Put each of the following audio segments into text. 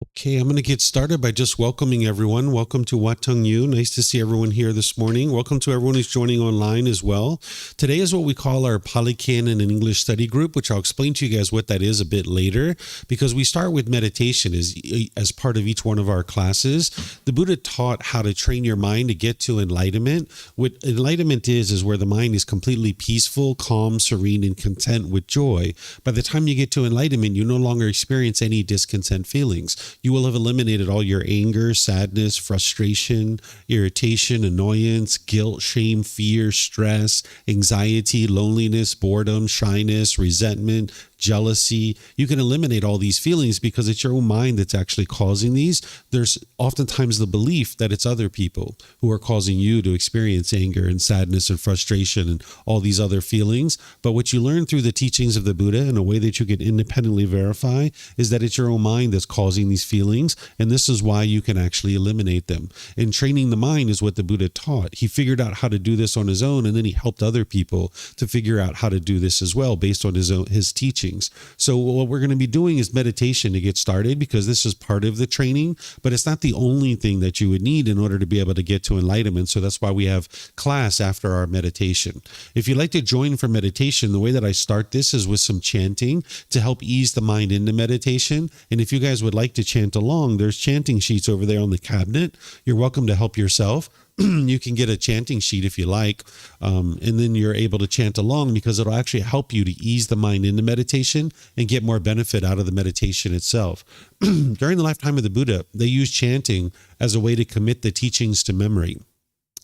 Okay, I'm going to get started by just welcoming everyone. Welcome to Wat Tung. Nice to see everyone here this morning. Welcome to everyone who's joining online as well. Today is what we call our Pali Canon and English study group, which I'll explain to you guys what that is a bit later, because we start with meditation as part of each one of our classes. The Buddha taught how to train your mind to get to enlightenment. What enlightenment is where the mind is completely peaceful, calm, serene, and content with joy. By the time you get to enlightenment, you no longer experience any discontent feelings. You will have eliminated all your anger, sadness, frustration, irritation, annoyance, guilt, shame, fear, stress, anxiety, loneliness, boredom, shyness, resentment, jealousy. You can eliminate all these feelings because it's your own mind that's actually causing these. There's oftentimes the belief that it's other people who are causing you to experience anger and sadness and frustration and all these other feelings. But what you learn through the teachings of the Buddha in a way that you can independently verify is that it's your own mind that's causing these feelings. And this is why you can actually eliminate them. And training the mind is what the Buddha taught. He figured out how to do this on his own, and then he helped other people to figure out how to do this as well based on his teaching. So what we're going to be doing is meditation to get started, because this is part of the training, but it's not the only thing that you would need in order to be able to get to enlightenment. So that's why we have class after our meditation. If you'd like to join for meditation, the way that I start this is with some chanting to help ease the mind into meditation. And if you guys would like to chant along, there's chanting sheets over there on the cabinet. You're welcome to help yourself. You can get a chanting sheet if you like, and then you're able to chant along, because it'll actually help you to ease the mind into meditation and get more benefit out of the meditation itself. During the lifetime of the Buddha, they used chanting as a way to commit the teachings to memory.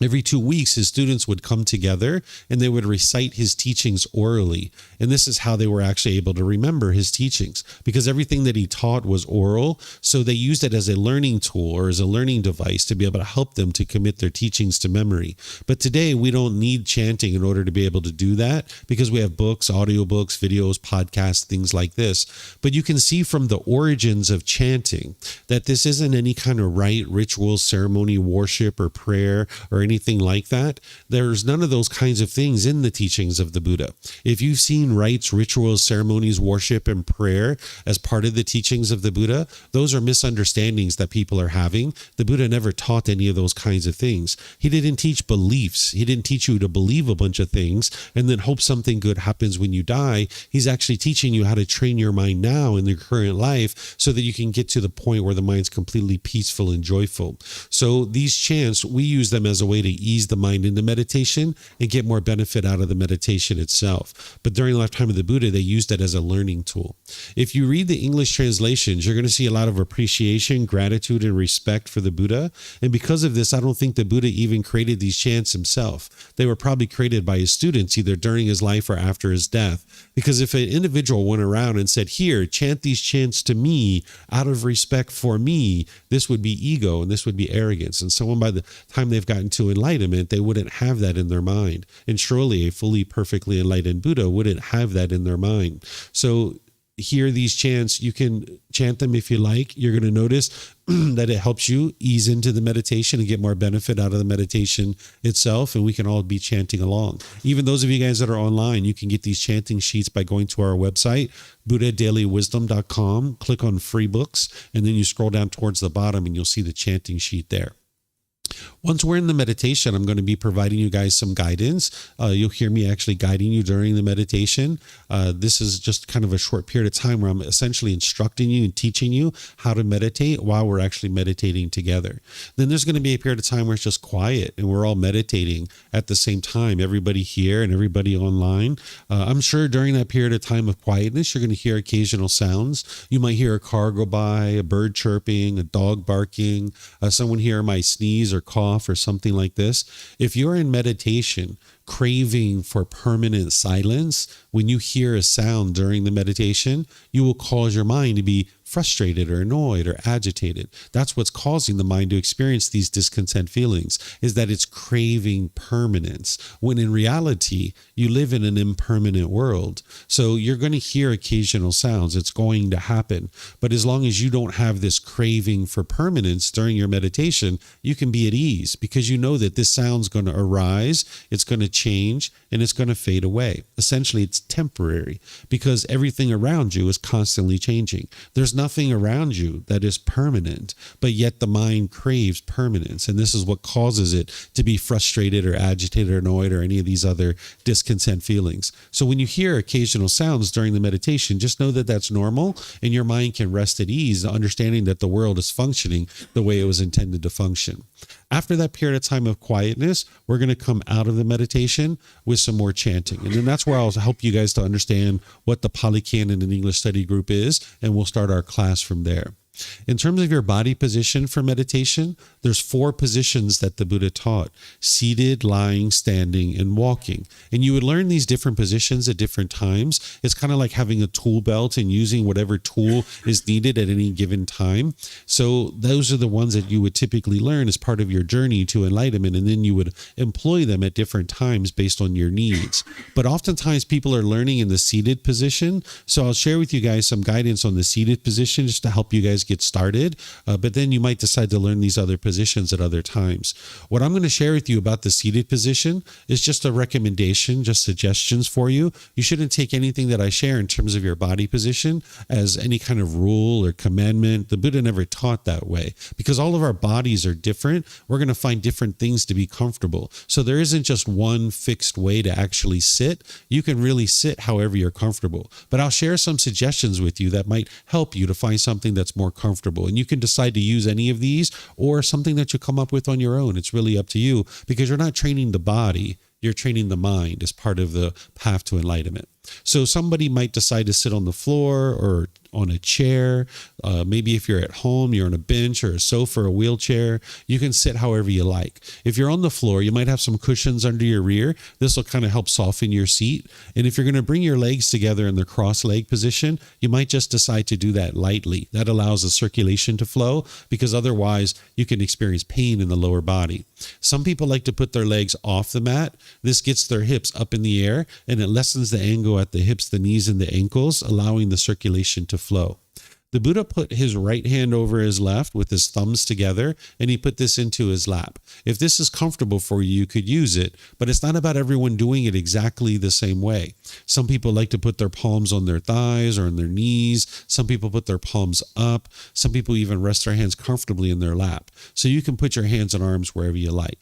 Every 2 weeks, his students would come together and they would recite his teachings orally. And this is how they were actually able to remember his teachings, because everything that he taught was oral. So they used it as a learning tool or as a learning device to be able to help them to commit their teachings to memory. But today we don't need chanting in order to be able to do that, because we have books, audiobooks, videos, podcasts, things like this. But you can see from the origins of chanting that this isn't any kind of rite, ritual, ceremony, worship, or prayer, or anything like that. There's none of those kinds of things in the teachings of the Buddha. If you've seen rites, rituals, ceremonies, worship, and prayer as part of the teachings of the Buddha, those are misunderstandings that people are having. The Buddha never taught any of those kinds of things. He didn't teach beliefs. He didn't teach you to believe a bunch of things and then hope something good happens when you die. He's actually teaching you how to train your mind now in your current life so that you can get to the point where the mind's completely peaceful and joyful. So these chants, we use them as a way to ease the mind into meditation and get more benefit out of the meditation itself. But during the lifetime of the Buddha, they used it as a learning tool. If you read the English translations, you're going to see a lot of appreciation, gratitude, and respect for the Buddha. And because of this, I don't think the Buddha even created these chants himself. They were probably created by his students, either during his life or after his death. Because if an individual went around and said, "Here, chant these chants to me out of respect for me," this would be ego and this would be arrogance. And someone, by the time they've gotten to enlightenment, they wouldn't have that in their mind. And surely a fully, perfectly enlightened Buddha wouldn't have that in their mind. So here, these chants, you can chant them if you like. You're going to notice that it helps you ease into the meditation and get more benefit out of the meditation itself. And we can all be chanting along. Even those of you guys that are online, you can get these chanting sheets by going to our website, buddhadailywisdom.com. Click on free books, and then you scroll down towards the bottom and you'll see the chanting sheet there. Once we're in the meditation, I'm going to be providing you guys some guidance. You'll hear me actually guiding you during the meditation. This is just kind of a short period of time where I'm essentially instructing you and teaching you how to meditate while we're actually meditating together. Then there's going to be a period of time where it's just quiet and we're all meditating at the same time, everybody here and everybody online. I'm sure during that period of time of quietness, you're going to hear occasional sounds. You might hear a car go by, a bird chirping, a dog barking, someone here might sneeze or cough or something like this. If you're in meditation, craving for permanent silence, when you hear a sound during the meditation, you will cause your mind to be frustrated or annoyed or agitated. That's what's causing the mind to experience these discontent feelings, is that it's craving permanence, when in reality, you live in an impermanent world. So you're going to hear occasional sounds. It's going to happen. But as long as you don't have this craving for permanence during your meditation, you can be at ease, because you know that this sound's going to arise, it's going to change, and it's going to fade away. Essentially, it's temporary, because everything around you is constantly changing. There's not nothing around you that is permanent, but yet the mind craves permanence. And this is what causes it to be frustrated or agitated or annoyed or any of these other discontent feelings. So when you hear occasional sounds during the meditation, just know that that's normal, and your mind can rest at ease, understanding that the world is functioning the way it was intended to function. After that period of time of quietness, we're going to come out of the meditation with some more chanting. And then that's where I'll help you guys to understand what the Pali Canon and English study group is, and we'll start our class from there. In terms of your body position for meditation, there's 4 positions that the Buddha taught: seated, lying, standing, and walking. And you would learn these different positions at different times. It's kind of like having a tool belt and using whatever tool is needed at any given time. So those are the ones that you would typically learn as part of your journey to enlightenment, and then you would employ them at different times based on your needs. But oftentimes people are learning in the seated position. So I'll share with you guys some guidance on the seated position just to help you guys get started, but then you might decide to learn these other positions at other times. What I'm going to share with you about the seated position is just a recommendation, just suggestions for you. You shouldn't take anything that I share in terms of your body position as any kind of rule or commandment. The Buddha never taught that way, because all of our bodies are different. We're going to find different things to be comfortable. So there isn't just one fixed way to actually sit. You can really sit however you're comfortable. But I'll share some suggestions with you that might help you to find something that's more comfortable. And you can decide to use any of these or something that you come up with on your own. It's really up to you, because you're not training the body, you're training the mind as part of the path to enlightenment. So somebody might decide to sit on the floor or on a chair. Maybe if you're at home, you're on a bench or a sofa or a wheelchair. You can sit however you like. If you're on the floor, you might have some cushions under your rear. This will kind of help soften your seat. And if you're going to bring your legs together in the cross-leg position, you might just decide to do that lightly. That allows the circulation to flow, because otherwise you can experience pain in the lower body. Some people like to put their legs off the mat. This gets their hips up in the air, and it lessens the angle at the hips, the knees, and the ankles, allowing the circulation to flow. The Buddha put his right hand over his left with his thumbs together, and he put this into his lap. If this is comfortable for you, you could use it, but it's not about everyone doing it exactly the same way. Some people like to put their palms on their thighs or on their knees. Some people put their palms up. Some people even rest their hands comfortably in their lap. So you can put your hands and arms wherever you like.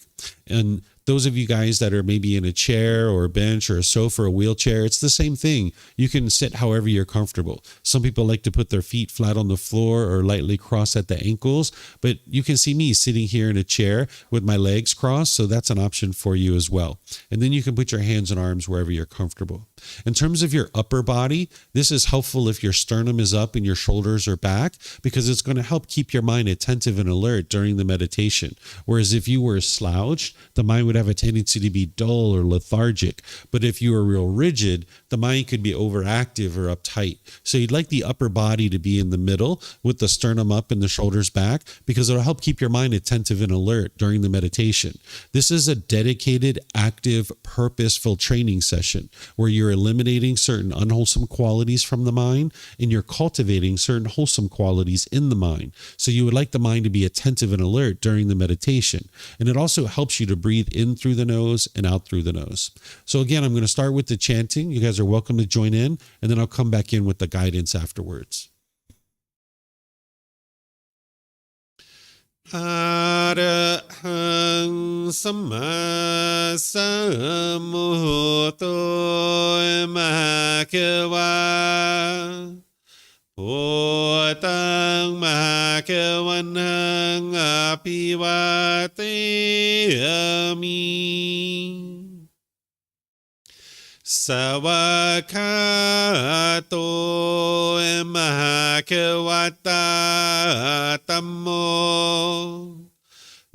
And those of you guys that are maybe in a chair or a bench or a sofa or a wheelchair, it's the same thing. You can sit however you're comfortable. Some people like to put their feet flat on the floor or lightly cross at the ankles, but you can see me sitting here in a chair with my legs crossed, so that's an option for you as well. And then you can put your hands and arms wherever you're comfortable. In terms of your upper body, this is helpful if your sternum is up and your shoulders are back, because it's going to help keep your mind attentive and alert during the meditation. Whereas if you were slouched, the mind would have a tendency to be dull or lethargic. But if you were real rigid, the mind could be overactive or uptight. So you'd like the upper body to be in the middle with the sternum up and the shoulders back, because it'll help keep your mind attentive and alert during the meditation. This is a dedicated, active, purposeful training session where you're eliminating certain unwholesome qualities from the mind and you're cultivating certain wholesome qualities in the mind. So you would like the mind to be attentive and alert during the meditation. And it also helps you to breathe in through the nose and out through the nose. So again, I'm going to start with the chanting. You guys are welcome to join in, and then I'll come back in with the guidance afterwards. Arahang Samma Sambuddho Mahakawa Bhutang Mahakavanang Apivateyami Savakato Mahakavata Tammo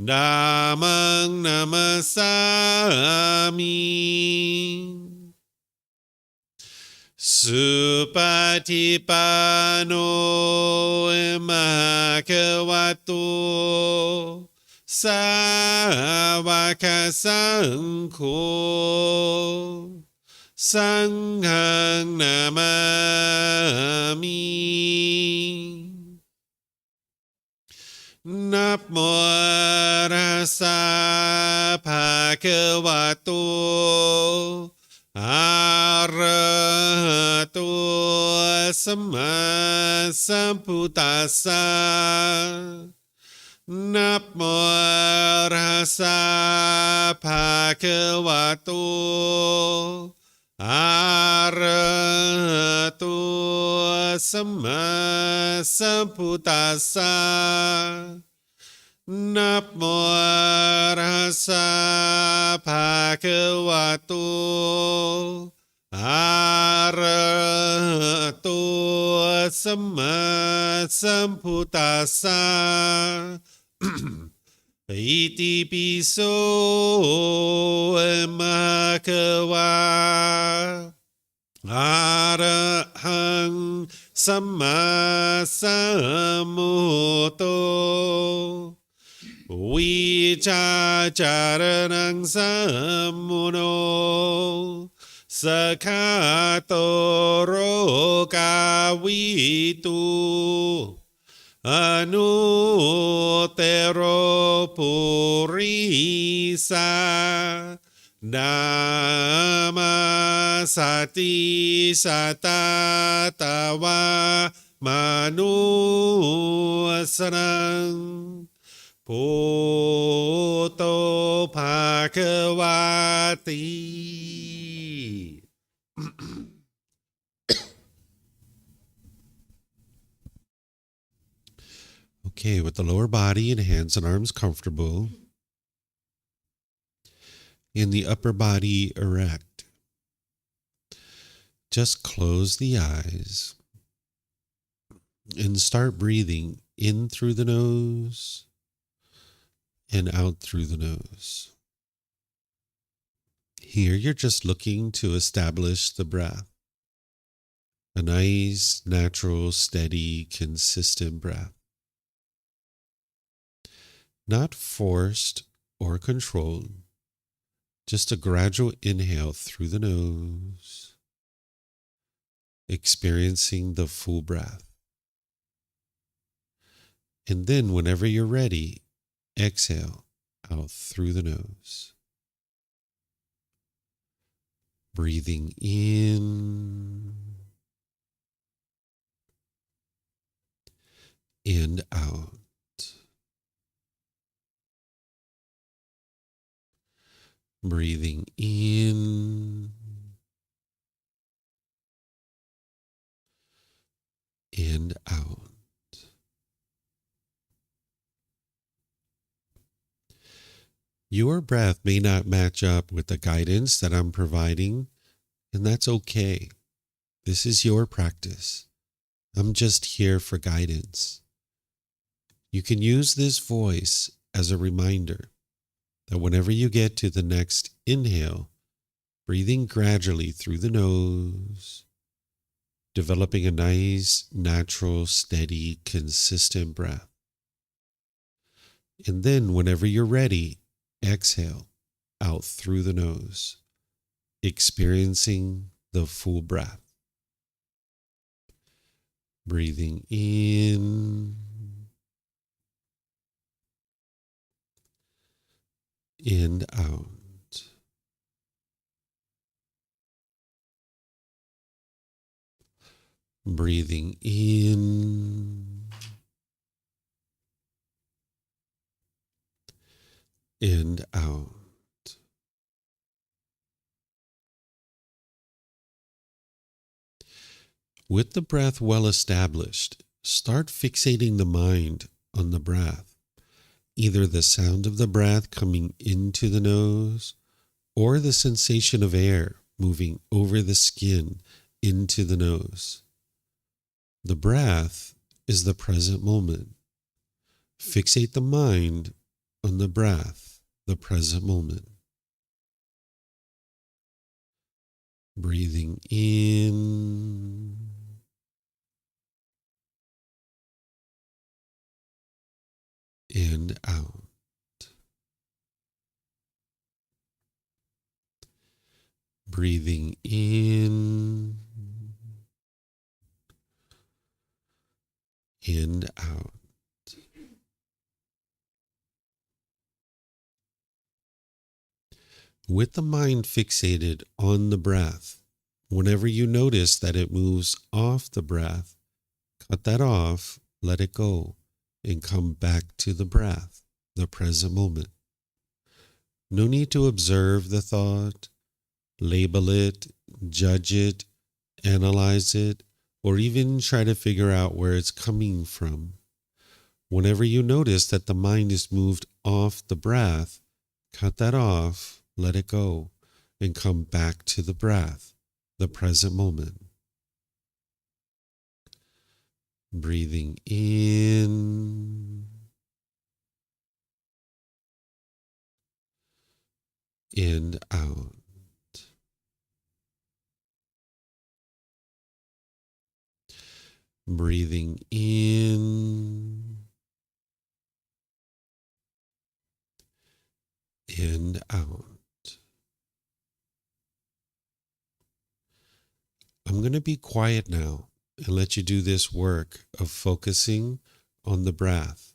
Dhammang Namasami Supatipano Mahakavato Savaka Sangho Sanghang Namami Namo Rasa Bhagavato Arahato สัมมาสัมพุทธัสสะนะโมตัสสะภะคะวะโตอะระหะโตสัมมาสัมพุทธัสสะนะโมตัสสะภะคะวะโตอะระหะโตสัมมาสัมพุทธัสสะอิติปิโสมะคะวะอะระหังสัมมาสัมพุทโธวิชาจารณังสัมมุโนสคาโตโรกาวิตุอนุเตโรปุริสานามาสติสัตตาตาวามนุสนังพุทโธภาควาติ Okay, with the lower body and hands and arms comfortable, and the upper body erect, just close the eyes and start breathing in through the nose and out through the nose. Here you're just looking to establish the breath, a nice, natural, steady, consistent breath. Not forced or controlled, just a gradual inhale through the nose, experiencing the full breath. And then whenever you're ready, exhale out through the nose. Breathing in and out. Breathing in and out. Your breath may not match up with the guidance that I'm providing, and that's okay. This is your practice. I'm just here for guidance. You can use this voice as a reminder that whenever you get to the next inhale, breathing gradually through the nose, developing a nice, natural, steady, consistent breath. And then whenever you're ready, exhale out through the nose, experiencing the full breath. Breathing in and out. Breathing in and out. With the breath well established, start fixating the mind on the breath, either the sound of the breath coming into the nose or the sensation of air moving over the skin into the nose. The breath is the present moment. Fixate the mind on the breath, the present moment. Breathing in and out. Breathing in and out. With the mind fixated on the breath, Whenever you notice that it moves off the breath, cut that off, let it go, and come back to the breath, the present moment. No need to observe the thought, label it, judge it, analyze it, or even try to figure out where it's coming from. Whenever you notice that the mind is moved off the breath, cut that off, let it go, and come back to the breath, the present moment. Breathing in and out. Breathing in and out. I'm going to be quiet now and let you do this work of focusing on the breath,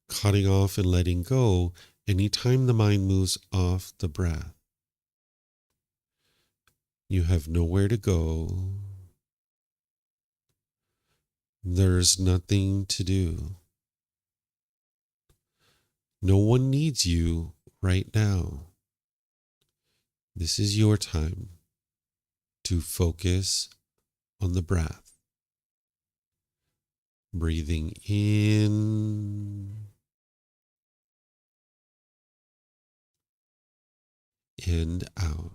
cutting off and letting go anytime the mind moves off the breath. You have nowhere to go. There's nothing to do. No one needs you right now. This is your time to focus on the breath. Breathing in and out.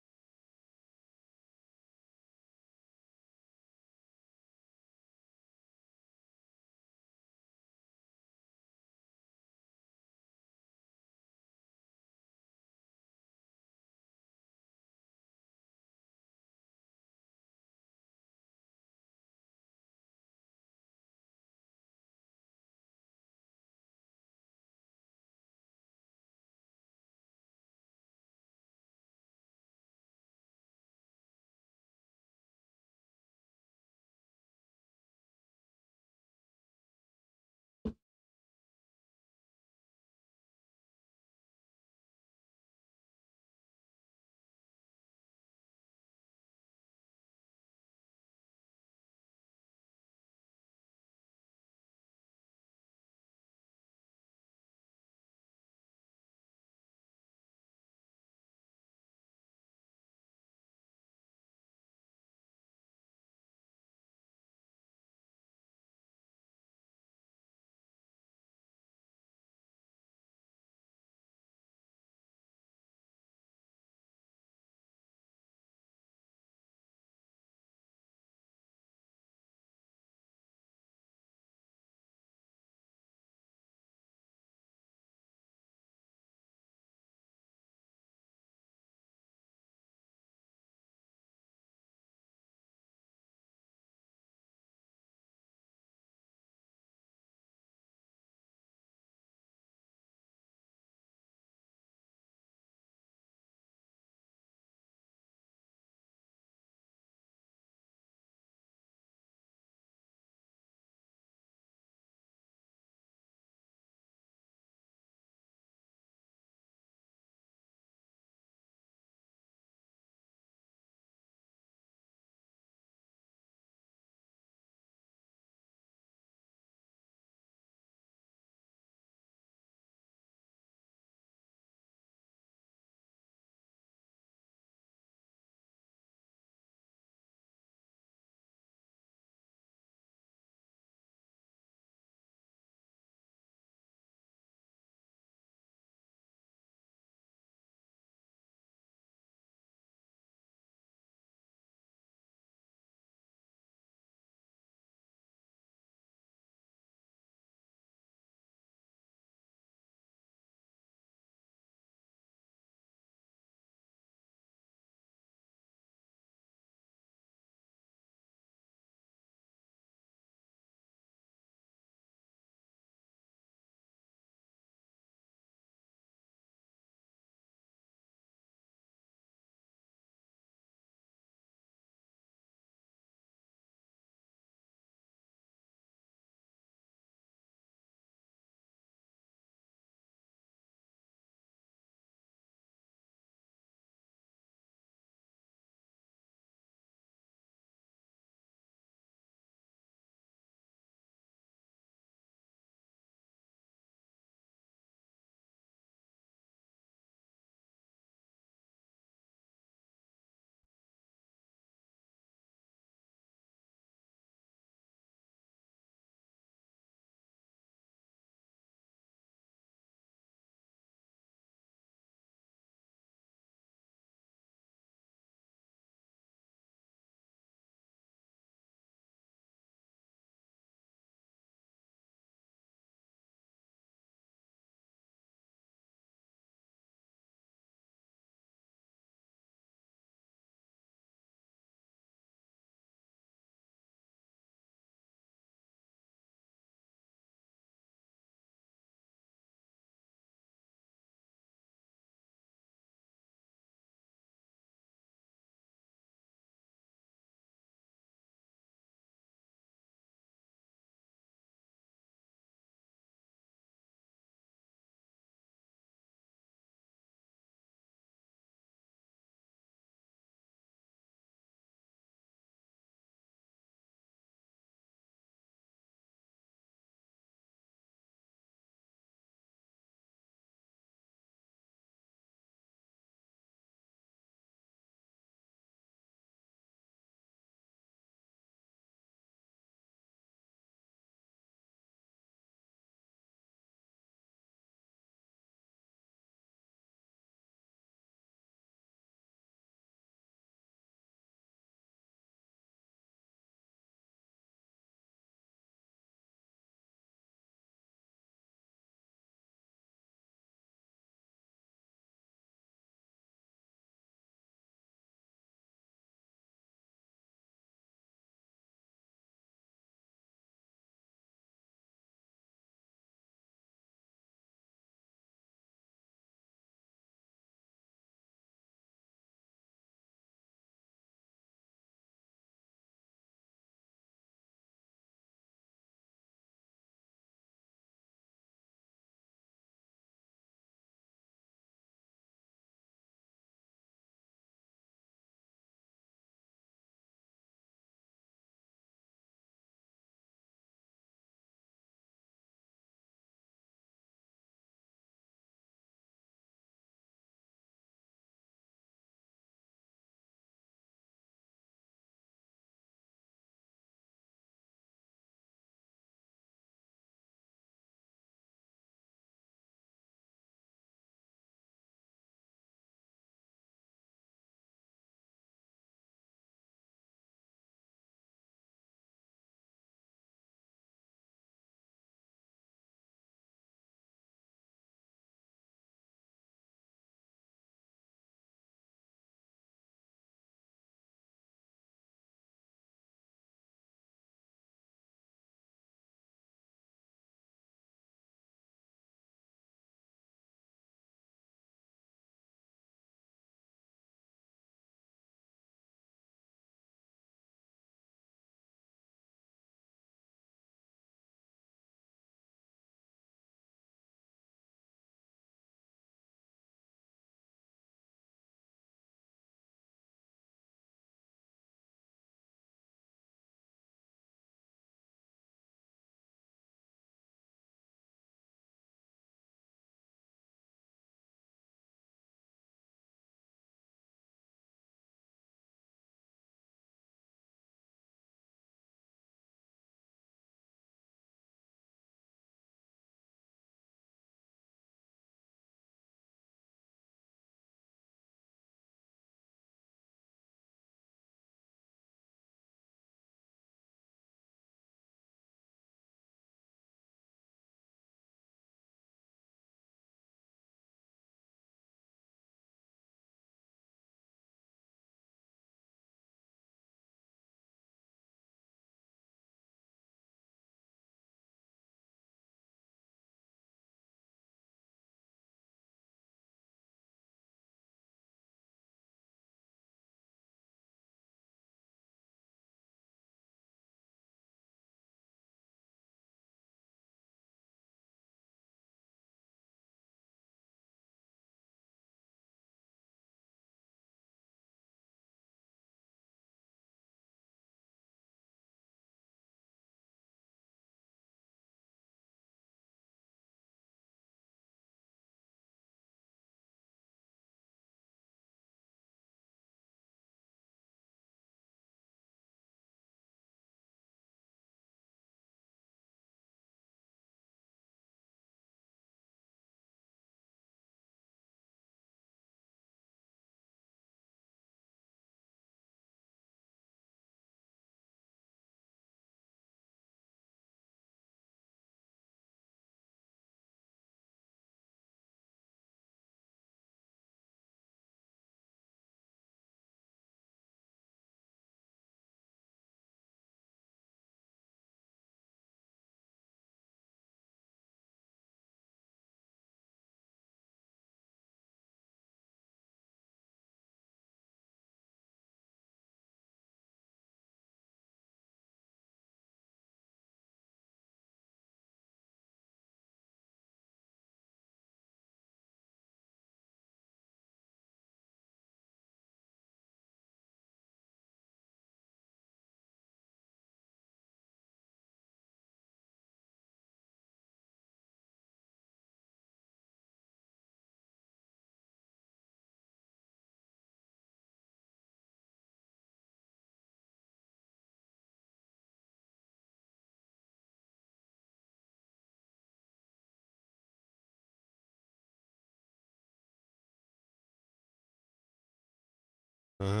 อะ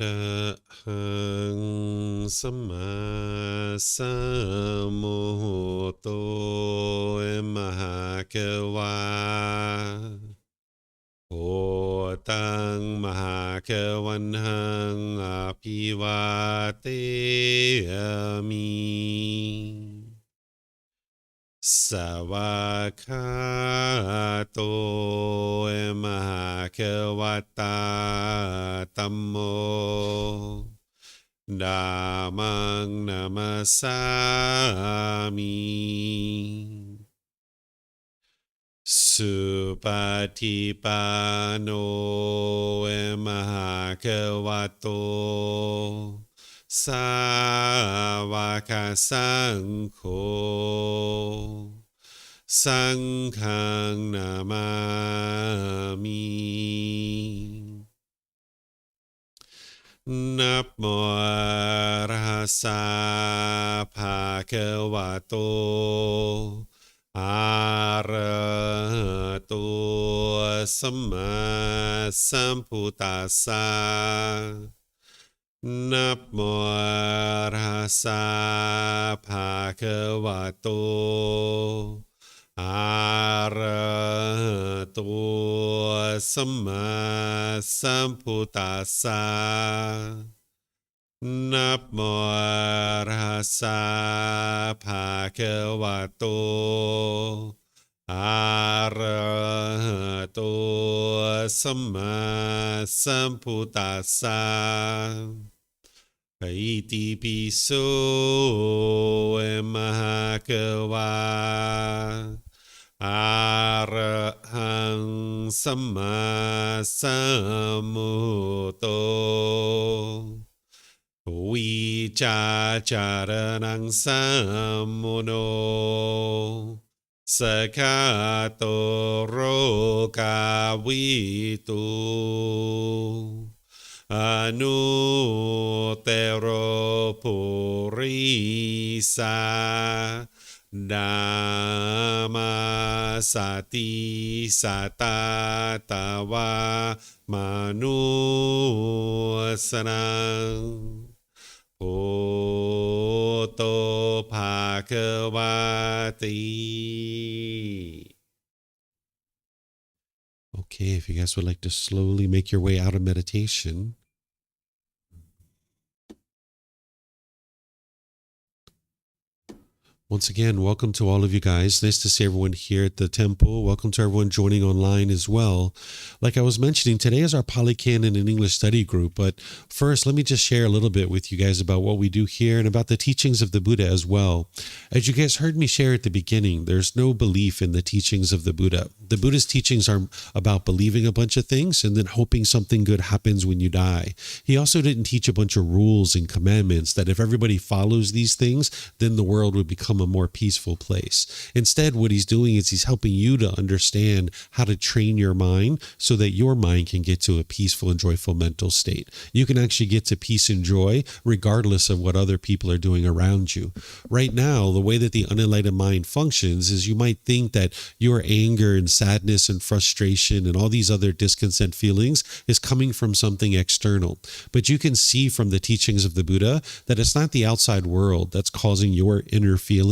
ระหังสัมมาสัมพุทโธมหะกวาโอตังมหาเกวันหังอภิวาเตมิสวากขาโตมหาเกวัตตาธัมโมธัมมังนามัสสามิสุปฏิปันโนมหะเกวัตโตสาวกสังโฆสังฆังนามามินะโมอะระหะสะภะคะวะโตอะระหะโตสัมมาสัมพุทธัสสะนะโมอะระหะสะภะคะวะโตอะระหะโตสัมมาสัมพุทธัสสะนะโมอะระหะสะภะคะวะโตอะระหะโตสัมมาสัมพุทธัสสะอิติปิโสมหะกวาอะระหังสัมมาสัมพุทโธวิจาจารนังสัมมุโนสกขาโตโรกาวิตุอนุเตโรปุริสาดามาสติสัตตาตาวามนุสนังโอโตภาควาติ Okay, if you guys would like to slowly make your way out of meditation. Once again, welcome to all of you guys. Nice to see everyone here at the temple. Welcome to everyone joining online as well. Like I was mentioning, today is our Pali Canon and English study group. But first, let me just share a little bit with you guys about what we do here and about the teachings of the Buddha as well. As you guys heard me share at the beginning, there's no belief in the teachings of the Buddha. The Buddha's teachings are about believing a bunch of things and then hoping something good happens when you die. He also didn't teach a bunch of rules and commandments that if everybody follows these things, then the world would become a more peaceful place. Instead, what he's doing is he's helping you to understand how to train your mind so that your mind can get to a peaceful and joyful mental state. You can actually get to peace and joy regardless of what other people are doing around you. Right now, the way that the unenlightened mind functions is you might think that your anger and sadness and frustration and all these other discontent feelings is coming from something external. But you can see from the teachings of the Buddha that it's not the outside world that's causing your inner feelings.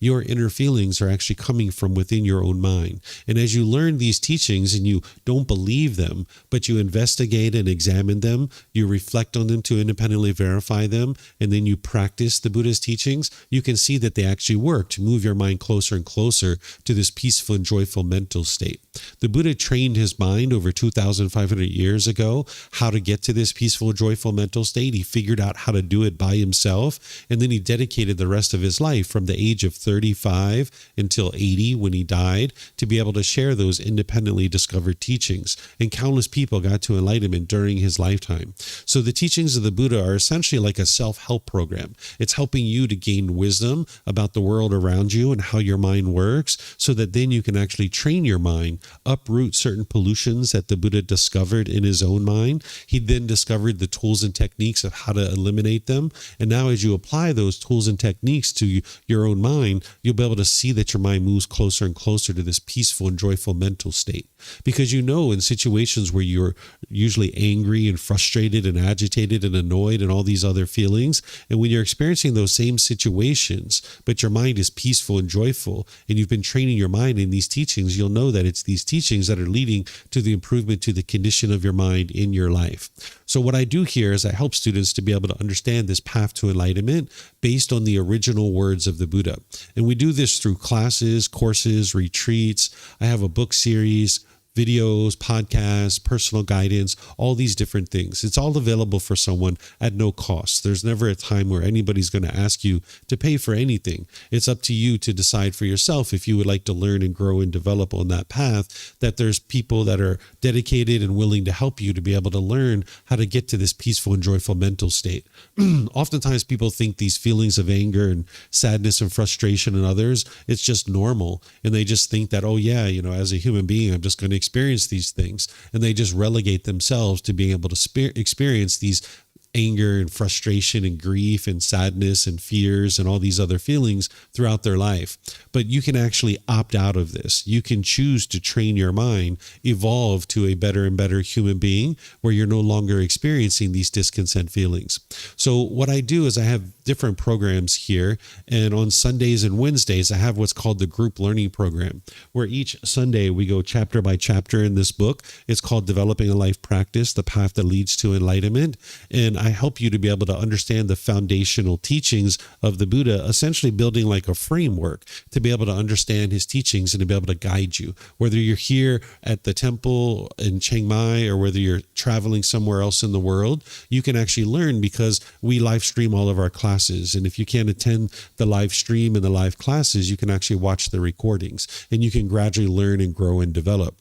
Your inner feelings are actually coming from within your own mind. And as you learn these teachings and you don't believe them, but you investigate and examine them, you reflect on them to independently verify them, and then you practice the Buddha's teachings, you can see that they actually work to move your mind closer and closer to this peaceful and joyful mental state. The Buddha trained his mind over 2,500 years ago how to get to this peaceful, joyful mental state. He figured out how to do it by himself, and then he dedicated the rest of his life from the age of 35 until 80 when he died to be able to share those independently discovered teachings. And countless people got to enlightenment during his lifetime. So the teachings of the Buddha are essentially like a self-help program. It's helping you to gain wisdom about the world around you and how your mind works so that then you can actually train your mind, uproot certain pollutions that the Buddha discovered in his own mind. He then discovered the tools and techniques of how to eliminate them. And now as you apply those tools and techniques to your own mind, you'll be able to see that your mind moves closer and closer to this peaceful and joyful mental state. Because you know, in situations where you're usually angry and frustrated and agitated and annoyed and all these other feelings, and when you're experiencing those same situations, but your mind is peaceful and joyful, and you've been training your mind in these teachings, you'll know that it's these teachings that are leading to the improvement to the condition of your mind in your life. So what I do here is I help students to be able to understand this path to enlightenment based on the original words of the Buddha. And we do this through classes, courses, retreats. I have a book series, videos, podcasts, personal guidance, all these different things. It's all available for someone at no cost. There's never a time where anybody's going to ask you to pay for anything. It's up to you to decide for yourself if you would like to learn and grow and develop on that path, that there's people that are dedicated and willing to help you to be able to learn how to get to this peaceful and joyful mental state. Oftentimes people think these feelings of anger and sadness and frustration in others, it's just normal. And they just think that, oh yeah, as a human being, I'm just going to experience these things, and they just relegate themselves to being able to experience these anger and frustration and grief and sadness and fears and all these other feelings throughout their life. But you can actually opt out of this. You can choose to train your mind, evolve to a better and better human being where you're no longer experiencing these discontent feelings. So what I do is I have different programs here, and on Sundays and Wednesdays, I have what's called the group learning program, where each Sunday we go chapter by chapter in this book. It's called Developing a Life Practice, the Path That Leads to Enlightenment. And I help you to be able to understand the foundational teachings of the Buddha, essentially building like a framework to be able to understand his teachings and to be able to guide you. Whether you're here at the temple in Chiang Mai or whether you're traveling somewhere else in the world, you can actually learn because we live stream all of our classes. And if you can't attend the live stream and the live classes, you can actually watch the recordings and you can gradually learn and grow and develop.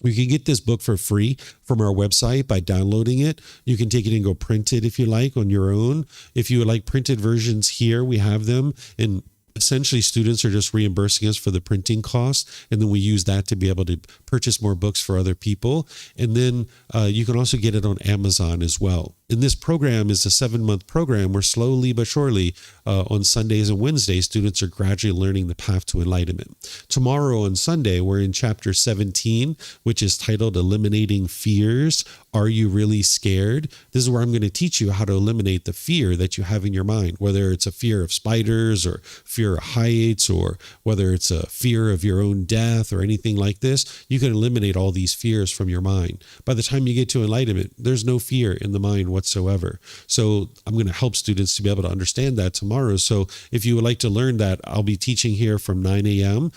You can get this book for free from our website by downloading it. You can take it and go print it if you like on your own. If you would like printed versions here, we have them. And essentially, students are just reimbursing us for the printing costs, and then we use that to be able to purchase more books for other people. And then you can also get it on Amazon as well. And this program is a 7-month program where slowly but surely on Sundays and Wednesdays, students are gradually learning the path to enlightenment. Tomorrow on Sunday, we're in chapter 17, which is titled Eliminating Fears. Are you really scared? This is where I'm going to teach you how to eliminate the fear that you have in your mind, whether it's a fear of spiders or fear of heights, or whether it's a fear of your own death or anything like this. You can eliminate all these fears from your mind. By the time you get to enlightenment, there's no fear in the mind whatsoever. So I'm going to help students to be able to understand that tomorrow. So if you would like to learn that, I'll be teaching here from 9 a.m.,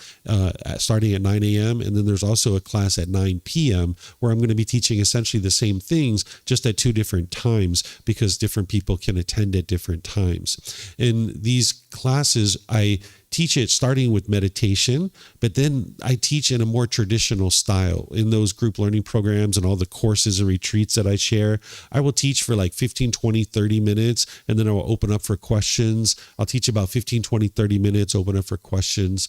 starting at 9 a.m. And then there's also a class at 9 p.m. where I'm going to be teaching essentially the same things, just at 2 different times, because different people can attend at different times. In these classes, I teach it starting with meditation, but then I teach in a more traditional style. In those group learning programs and all the courses and retreats that I share, I will teach for like 15, 20, 30 minutes, and then I will open up for questions. I'll teach about 15, 20, 30 minutes, open up for questions.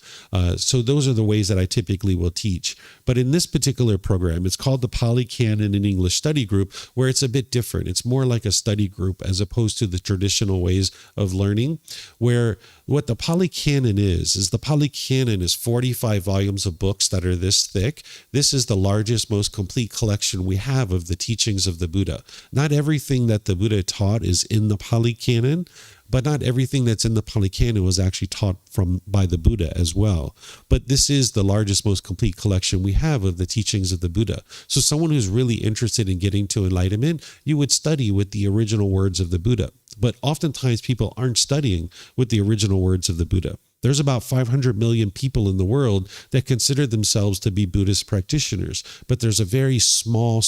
So those are the ways that I typically will teach. But in this particular program, it's called the Pali Canon in English Study Group, where it's a bit different. It's more like a study group as opposed to the traditional ways of learning, where what the Pali Canon is the Pali Canon is 45 volumes of books that are this thick. This is the largest, most complete collection we have of the teachings of the Buddha. Not everything that the Buddha taught is in the Pali Canon, but not everything that's in the Pali Canon was actually taught by the Buddha as well. But this is the largest, most complete collection we have of the teachings of the Buddha. So someone who's really interested in getting to enlightenment, you would study with the original words of the Buddha. But oftentimes people aren't studying with the original words of the Buddha. There's about 500 million people in the world that consider themselves to be Buddhist practitioners, but there's a very small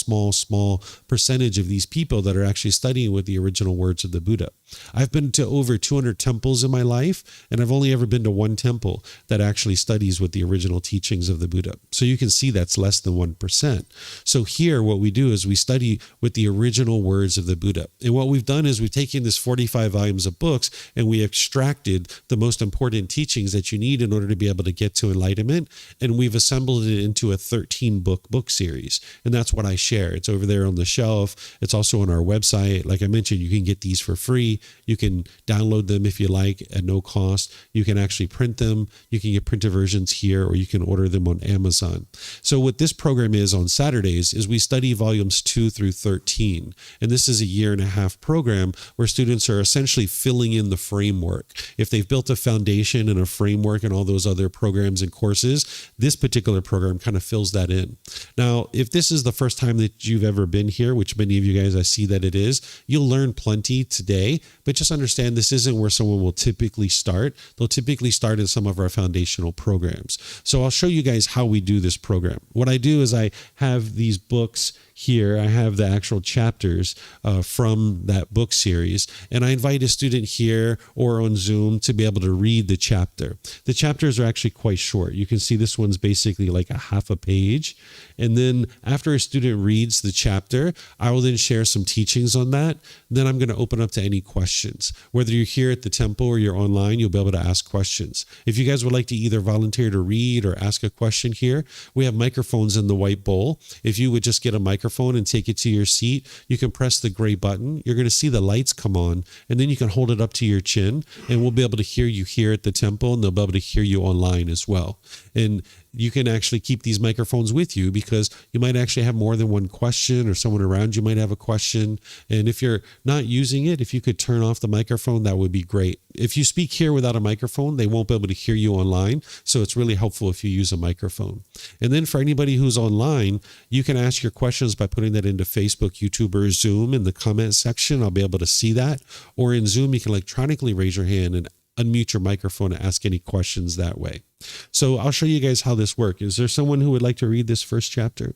percentage of these people that are actually studying with the original words of the Buddha. I've been to over 200 temples in my life, and I've only ever been to one temple that actually studies with the original teachings of the Buddha. So you can see that's less than 1%. So here, what we do is we study with the original words of the Buddha. And what we've done is we've taken this 45 volumes of books and we extracted the most important teachings teachings that you need in order to be able to get to enlightenment. And we've assembled it into a 13-book series. And that's what I share. It's over there on the shelf. It's also on our website. Like I mentioned, you can get these for free. You can download them if you like at no cost. You can actually print them. You can get printed versions here, or you can order them on Amazon. So what this program is on Saturdays is we study volumes 2 through 13. And this is a 1.5-year program where students are essentially filling in the framework. If they've built a foundation and a framework and all those other programs and courses, this particular program kind of fills that in. Now, if this is the first time that you've ever been here, which many of you guys, I see that it is, you'll learn plenty today, but just understand this isn't where someone will typically start. They'll typically start in some of our foundational programs. So I'll show you guys how we do this program. What I do is I have these books here. I have the actual chapters from that book series, and I invite a student here or on Zoom to be able to read the chapter. The chapters are actually quite short. You can see this one's basically like a half a page. And then after a student reads the chapter, I will then share some teachings on that. Then I'm going to open up to any questions. Whether you're here at the temple or you're online, you'll be able to ask questions. If you guys would like to either volunteer to read or ask a question here, we have microphones in the white bowl. If you would just get a microphone and take it to your seat, you can press the gray button. You're going to see the lights come on, and then you can hold it up to your chin, and we'll be able to hear you here at the temple, and they'll be able to hear you online as well. And you can actually keep these microphones with you because you might actually have more than one question, or someone around you might have a question. And if you're not using it, if you could turn off the microphone, that would be great. If you speak here without a microphone, they won't be able to hear you online. So it's really helpful if you use a microphone. And then for anybody who's online, you can ask your questions by putting that into Facebook, YouTube, or Zoom in the comment section. I'll be able to see that. Or in Zoom, you can electronically raise your hand and unmute your microphone and ask any questions that way. So I'll show you guys how this works. Is there someone who would like to read this first chapter?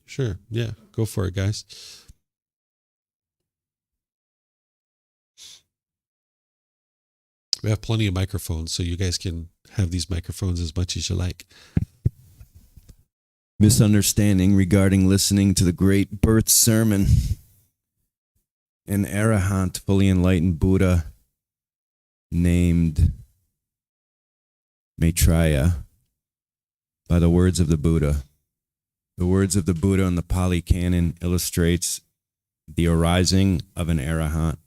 Sure. Yeah, go for it, guys. We have plenty of microphones, so you guys can have these microphones as much as you like. Misunderstanding regarding listening to the great birth sermon. An arahant, fully enlightened Buddha named Maitreya by the words of the Buddha. The words of the Buddha in the Pali Canon illustrates the arising of an arahant,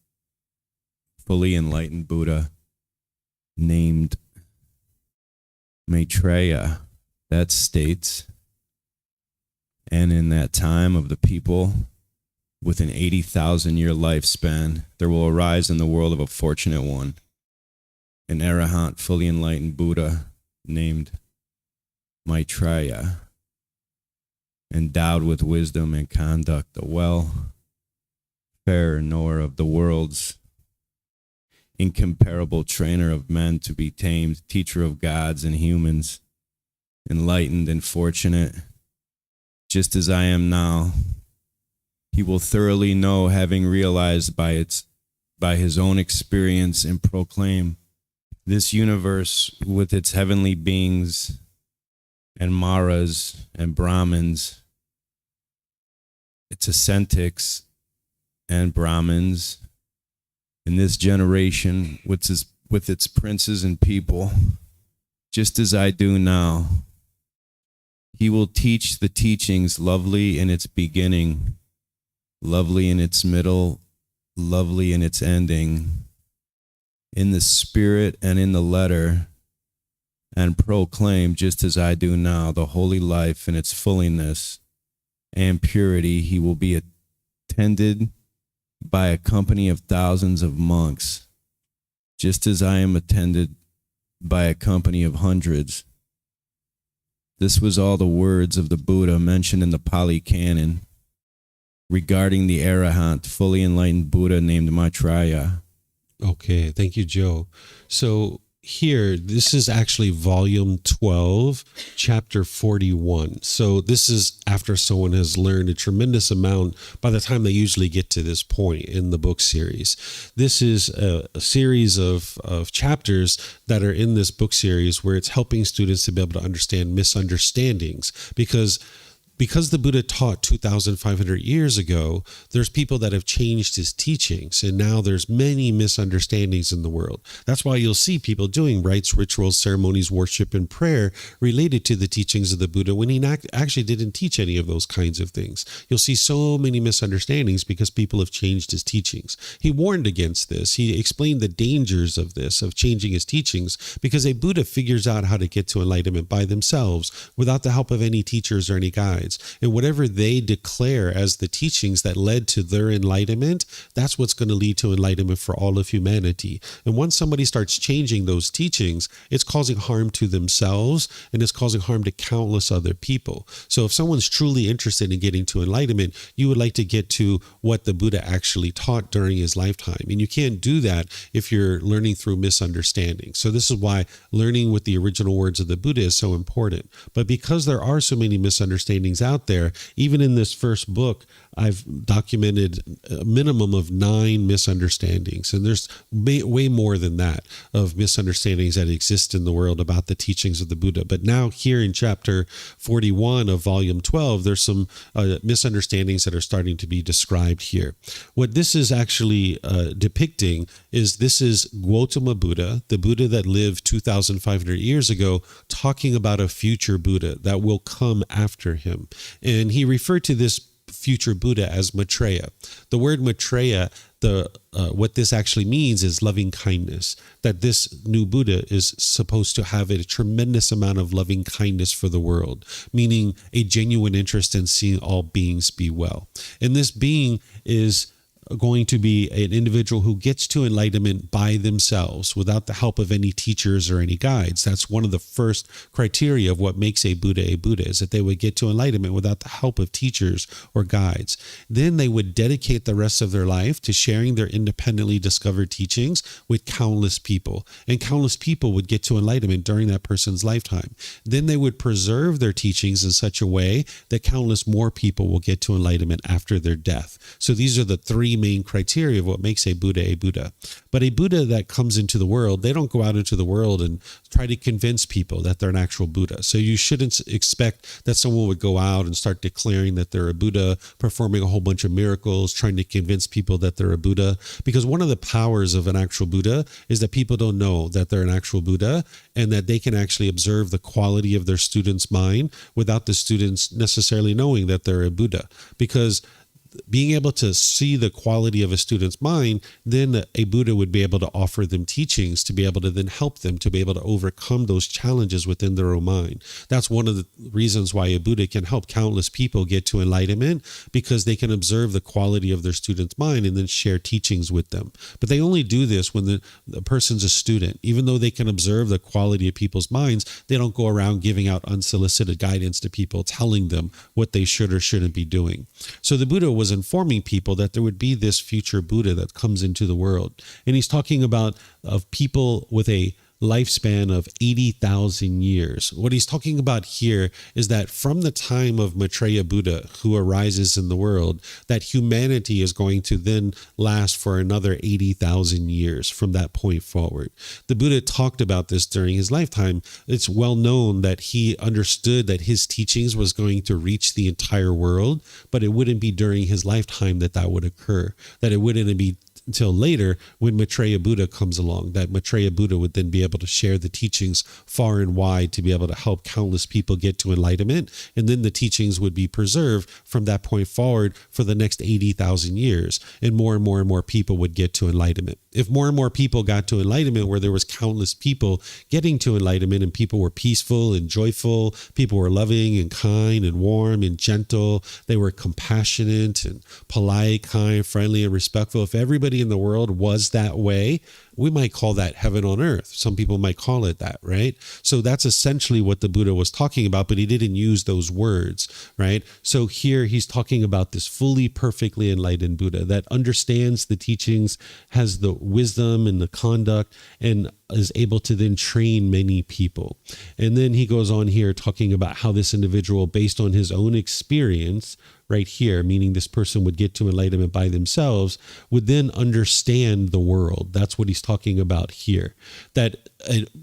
fully enlightened Buddha named Maitreya. That states, and in that time of the people, with an 80,000-year lifespan, there will arise in the world of a fortunate one, an arahant, fully enlightened Buddha named Maitreya, endowed with wisdom and conduct, a well-fair knower of the world's incomparable trainer of men to be tamed, teacher of gods and humans, enlightened and fortunate, just as I am now. He will thoroughly know, having realized by his own experience, and proclaim this universe with its heavenly beings and maras and Brahmins, its ascetics and Brahmins, in this generation with its princes and people, just as I do now. He will teach the teachings, lovely in its beginning, lovely in its middle, lovely in its ending, in the spirit and in the letter, and proclaim, just as I do now, the holy life in its fulness and purity. He will be attended by a company of thousands of monks, just as I am attended by a company of hundreds. This was all the words of the Buddha mentioned in the Pali Canon regarding the arahant, fully enlightened Buddha named Maitreya. Okay, thank you, Joe. So here, this is actually volume 12, chapter 41. So this is after someone has learned a tremendous amount by the time they usually get to this point in the book series. This is a series of chapters that are in this book series where it's helping students to be able to understand misunderstandings, because because the Buddha taught 2,500 years ago, there's people that have changed his teachings, and now there's many misunderstandings in the world. That's why you'll see people doing rites, rituals, ceremonies, worship, and prayer related to the teachings of the Buddha when he actually didn't teach any of those kinds of things. You'll see so many misunderstandings because people have changed his teachings. He warned against this. He explained the dangers of this, of changing his teachings, because a Buddha figures out how to get to enlightenment by themselves without the help of any teachers or any guides. And whatever they declare as the teachings that led to their enlightenment, that's what's going to lead to enlightenment for all of humanity. And once somebody starts changing those teachings, it's causing harm to themselves and it's causing harm to countless other people. So if someone's truly interested in getting to enlightenment, you would like to get to what the Buddha actually taught during his lifetime. And you can't do that if you're learning through misunderstanding. So this is why learning with the original words of the Buddha is so important. But because there are so many misunderstandings out there, even in this first book, I've documented a minimum of 9 misunderstandings. And there's way more than that of misunderstandings that exist in the world about the teachings of the Buddha. But now here in chapter 41 of volume 12, there's some misunderstandings that are starting to be described here. What this is actually depicting is this is Gautama Buddha, the Buddha that lived 2,500 years ago, talking about a future Buddha that will come after him. And he referred to this future Buddha as Maitreya. The word Maitreya, what this actually means is loving kindness, that this new Buddha is supposed to have a tremendous amount of loving kindness for the world, meaning a genuine interest in seeing all beings be well. And this being is going to be an individual who gets to enlightenment by themselves without the help of any teachers or any guides. That's one of the first criteria of what makes a Buddha, is that they would get to enlightenment without the help of teachers or guides. Then they would dedicate the rest of their life to sharing their independently discovered teachings with countless people, and countless people would get to enlightenment during that person's lifetime. Then they would preserve their teachings in such a way that countless more people will get to enlightenment after their death. So these are the 3 main criteria of what makes a Buddha. But a Buddha that comes into the world, they don't go out into the world and try to convince people that they're an actual Buddha. So you shouldn't expect that someone would go out and start declaring that they're a Buddha, performing a whole bunch of miracles, trying to convince people that they're a Buddha. Because one of the powers of an actual Buddha is that people don't know that they're an actual Buddha, and that they can actually observe the quality of their student's mind without the students necessarily knowing that they're a Buddha. Because being able to see the quality of a student's mind, then a Buddha would be able to offer them teachings to be able to then help them to be able to overcome those challenges within their own mind. That's one of the reasons why a Buddha can help countless people get to enlightenment, because they can observe the quality of their student's mind and then share teachings with them. But they only do this when the person's a student. Even though they can observe the quality of people's minds, they don't go around giving out unsolicited guidance to people, telling them what they should or shouldn't be doing. So the Buddha was informing people that there would be this future Buddha that comes into the world. And he's talking about of people with a lifespan of 80,000 years. What he's talking about here is that from the time of Maitreya Buddha, who arises in the world, that humanity is going to then last for another 80,000 years from that point forward. The Buddha talked about this during his lifetime. It's well known that he understood that his teachings was going to reach the entire world, but it wouldn't be during his lifetime that would occur, that it wouldn't be until later when Maitreya Buddha comes along, that Maitreya Buddha would then be able to share the teachings far and wide to be able to help countless people get to enlightenment. And then the teachings would be preserved from that point forward for the next 80,000 years. And more and more people would get to enlightenment. If more and more people got to enlightenment, where there was countless people getting to enlightenment, and people were peaceful and joyful, people were loving and kind and warm and gentle, they were compassionate and polite, kind, friendly, and respectful. If everybody in the world was that way, we might call that heaven on earth. Some people might call it that, right? So that's essentially what the Buddha was talking about, but he didn't use those words, right? So here he's talking about this fully, perfectly enlightened Buddha that understands the teachings, has the wisdom and the conduct, and is able to then train many people. And then he goes on here talking about how this individual, based on his own experience, right here, meaning this person would get to enlightenment by themselves, would then understand the world. That's what he's talking about here. That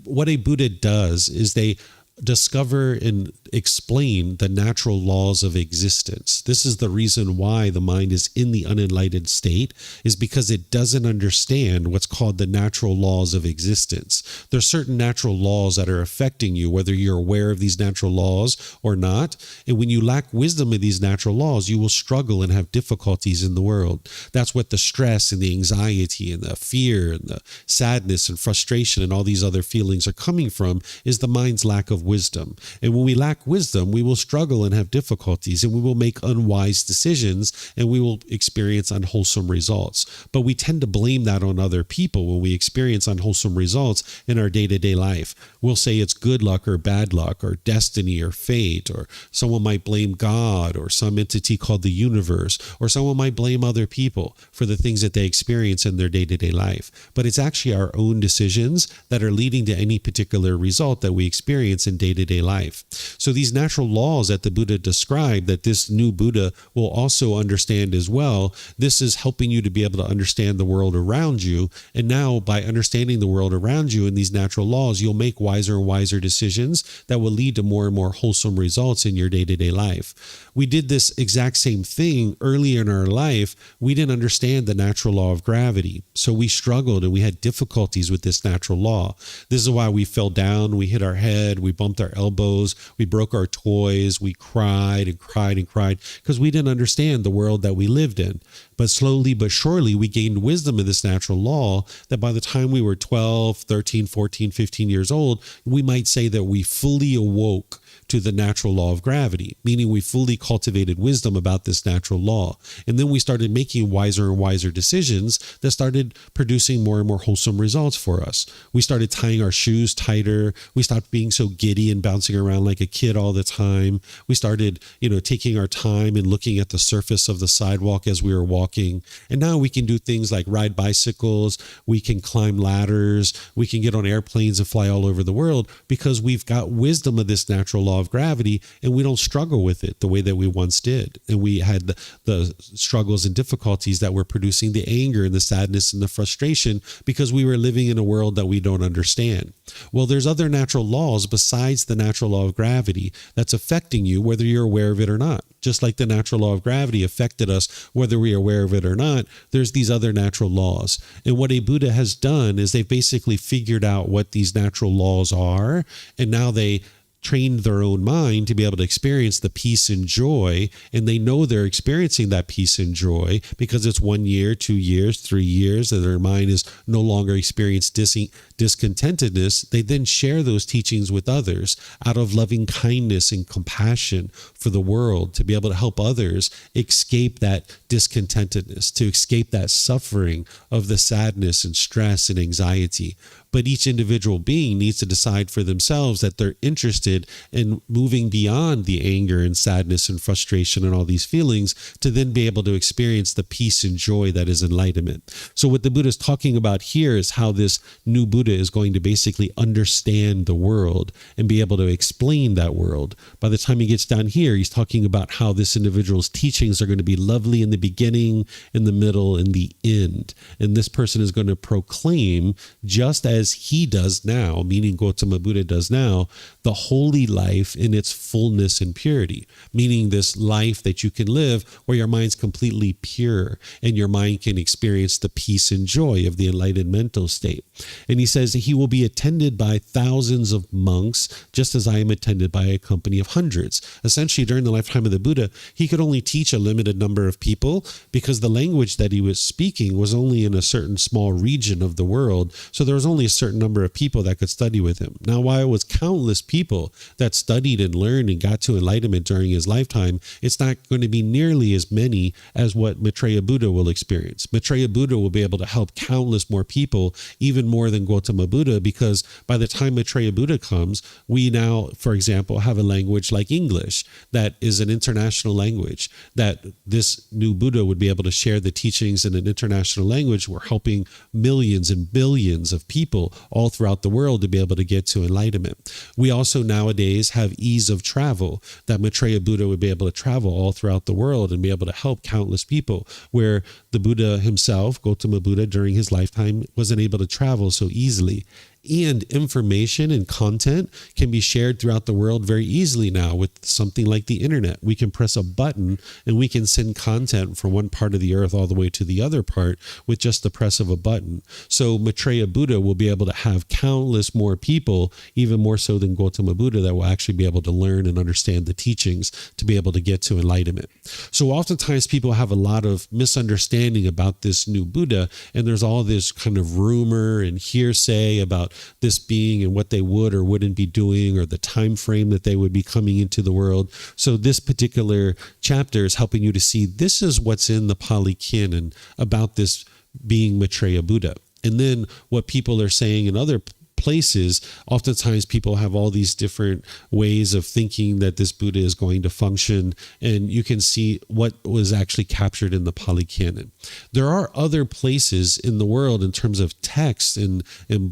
what a Buddha does is they discover and explain the natural laws of existence. This is the reason why the mind is in the unenlightened state, is because it doesn't understand what's called the natural laws of existence. There's certain natural laws that are affecting you, whether you're aware of these natural laws or not. And when you lack wisdom of these natural laws, you will struggle and have difficulties in the world. That's what the stress and the anxiety and the fear and the sadness and frustration and all these other feelings are coming from, is the mind's lack of wisdom. And when we lack wisdom, we will struggle and have difficulties, and we will make unwise decisions, and we will experience unwholesome results. But we tend to blame that on other people when we experience unwholesome results in our day-to-day life. We'll say it's good luck or bad luck or destiny or fate, or someone might blame God or some entity called the universe, or someone might blame other people for the things that they experience in their day-to-day life. But it's actually our own decisions that are leading to any particular result that we experience in day-to-day life. So these natural laws that the Buddha described, that this new Buddha will also understand as well, this is helping you to be able to understand the world around you. And now by understanding the world around you and these natural laws, you'll make wiser and wiser decisions that will lead to more and more wholesome results in your day-to-day life. We did this exact same thing earlier in our life. We didn't understand the natural law of gravity. So we struggled and we had difficulties with this natural law. This is why we fell down, we hit our head, we bumped our elbows, we broke our toys, we cried and cried and cried, because we didn't understand the world that we lived in. But slowly but surely, we gained wisdom of this natural law that by the time we were 12, 13, 14, 15 years old, we might say that we fully awoke to the natural law of gravity, meaning we fully cultivated wisdom about this natural law. And then we started making wiser and wiser decisions that started producing more and more wholesome results for us. We started tying our shoes tighter. We stopped being so giddy and bouncing around like a kid all the time. We started, taking our time and looking at the surface of the sidewalk as we were walking. And now we can do things like ride bicycles. We can climb ladders. We can get on airplanes and fly all over the world because we've got wisdom of this natural law of gravity, and we don't struggle with it the way that we once did. And we had the struggles and difficulties that were producing the anger and the sadness and the frustration because we were living in a world that we don't understand. Well, there's other natural laws besides the natural law of gravity that's affecting you, whether you're aware of it or not. Just like the natural law of gravity affected us, whether we are aware of it or not, there's these other natural laws. And what a Buddha has done is they've basically figured out what these natural laws are, and now they trained their own mind to be able to experience the peace and joy, and they know they're experiencing that peace and joy because it's 1 year, 2 years, 3 years, and their mind is no longer experiencing discontentedness. They then share those teachings with others out of loving kindness and compassion for the world, to be able to help others escape that discontentedness, to escape that suffering of the sadness and stress and anxiety. But each individual being needs to decide for themselves that they're interested in moving beyond the anger and sadness and frustration and all these feelings to then be able to experience the peace and joy that is enlightenment. So what the Buddha is talking about here is how this new Buddha is going to basically understand the world and be able to explain that world. By the time he gets down here, he's talking about how this individual's teachings are going to be lovely in the beginning, in the middle, and the end. And this person is going to proclaim, just as he does now, meaning Gotama Buddha does now, the holy life in its fullness and purity, meaning this life that you can live where your mind's completely pure and your mind can experience the peace and joy of the enlightened mental state. And he says he will be attended by thousands of monks, just as I am attended by a company of hundreds. Essentially, during the lifetime of the Buddha, he could only teach a limited number of people because the language that he was speaking was only in a certain small region of the world. So there was only a certain number of people that could study with him. Now, while it was countless people that studied and learned and got to enlightenment during his lifetime, it's not going to be nearly as many as what Maitreya Buddha will experience. Maitreya Buddha will be able to help countless more people, even more than Gotama Buddha, because by the time Maitreya Buddha comes, we now, for example, have a language like English that is an international language, that this new Buddha would be able to share the teachings in an international language. We're helping millions and billions of people all throughout the world to be able to get to enlightenment. We also nowadays have ease of travel, that Maitreya Buddha would be able to travel all throughout the world and be able to help countless people, where the Buddha himself, Gotama Buddha, during his lifetime wasn't able to travel so easily. And information and content can be shared throughout the world very easily now with something like the internet. We can press a button and we can send content from one part of the earth all the way to the other part with just the press of a button. So Maitreya Buddha will be able to have countless more people, even more so than Gautama Buddha, that will actually be able to learn and understand the teachings to be able to get to enlightenment. So oftentimes people have a lot of misunderstanding about this new Buddha, and there's all this kind of rumor and hearsay about this being and what they would or wouldn't be doing, or the time frame that they would be coming into the world. So this particular chapter is helping you to see this is what's in the Pali Canon about this being Maitreya Buddha. And then what people are saying in other places, oftentimes people have all these different ways of thinking that this Buddha is going to function, and you can see what was actually captured in the Pali Canon. There are other places in the world in terms of texts and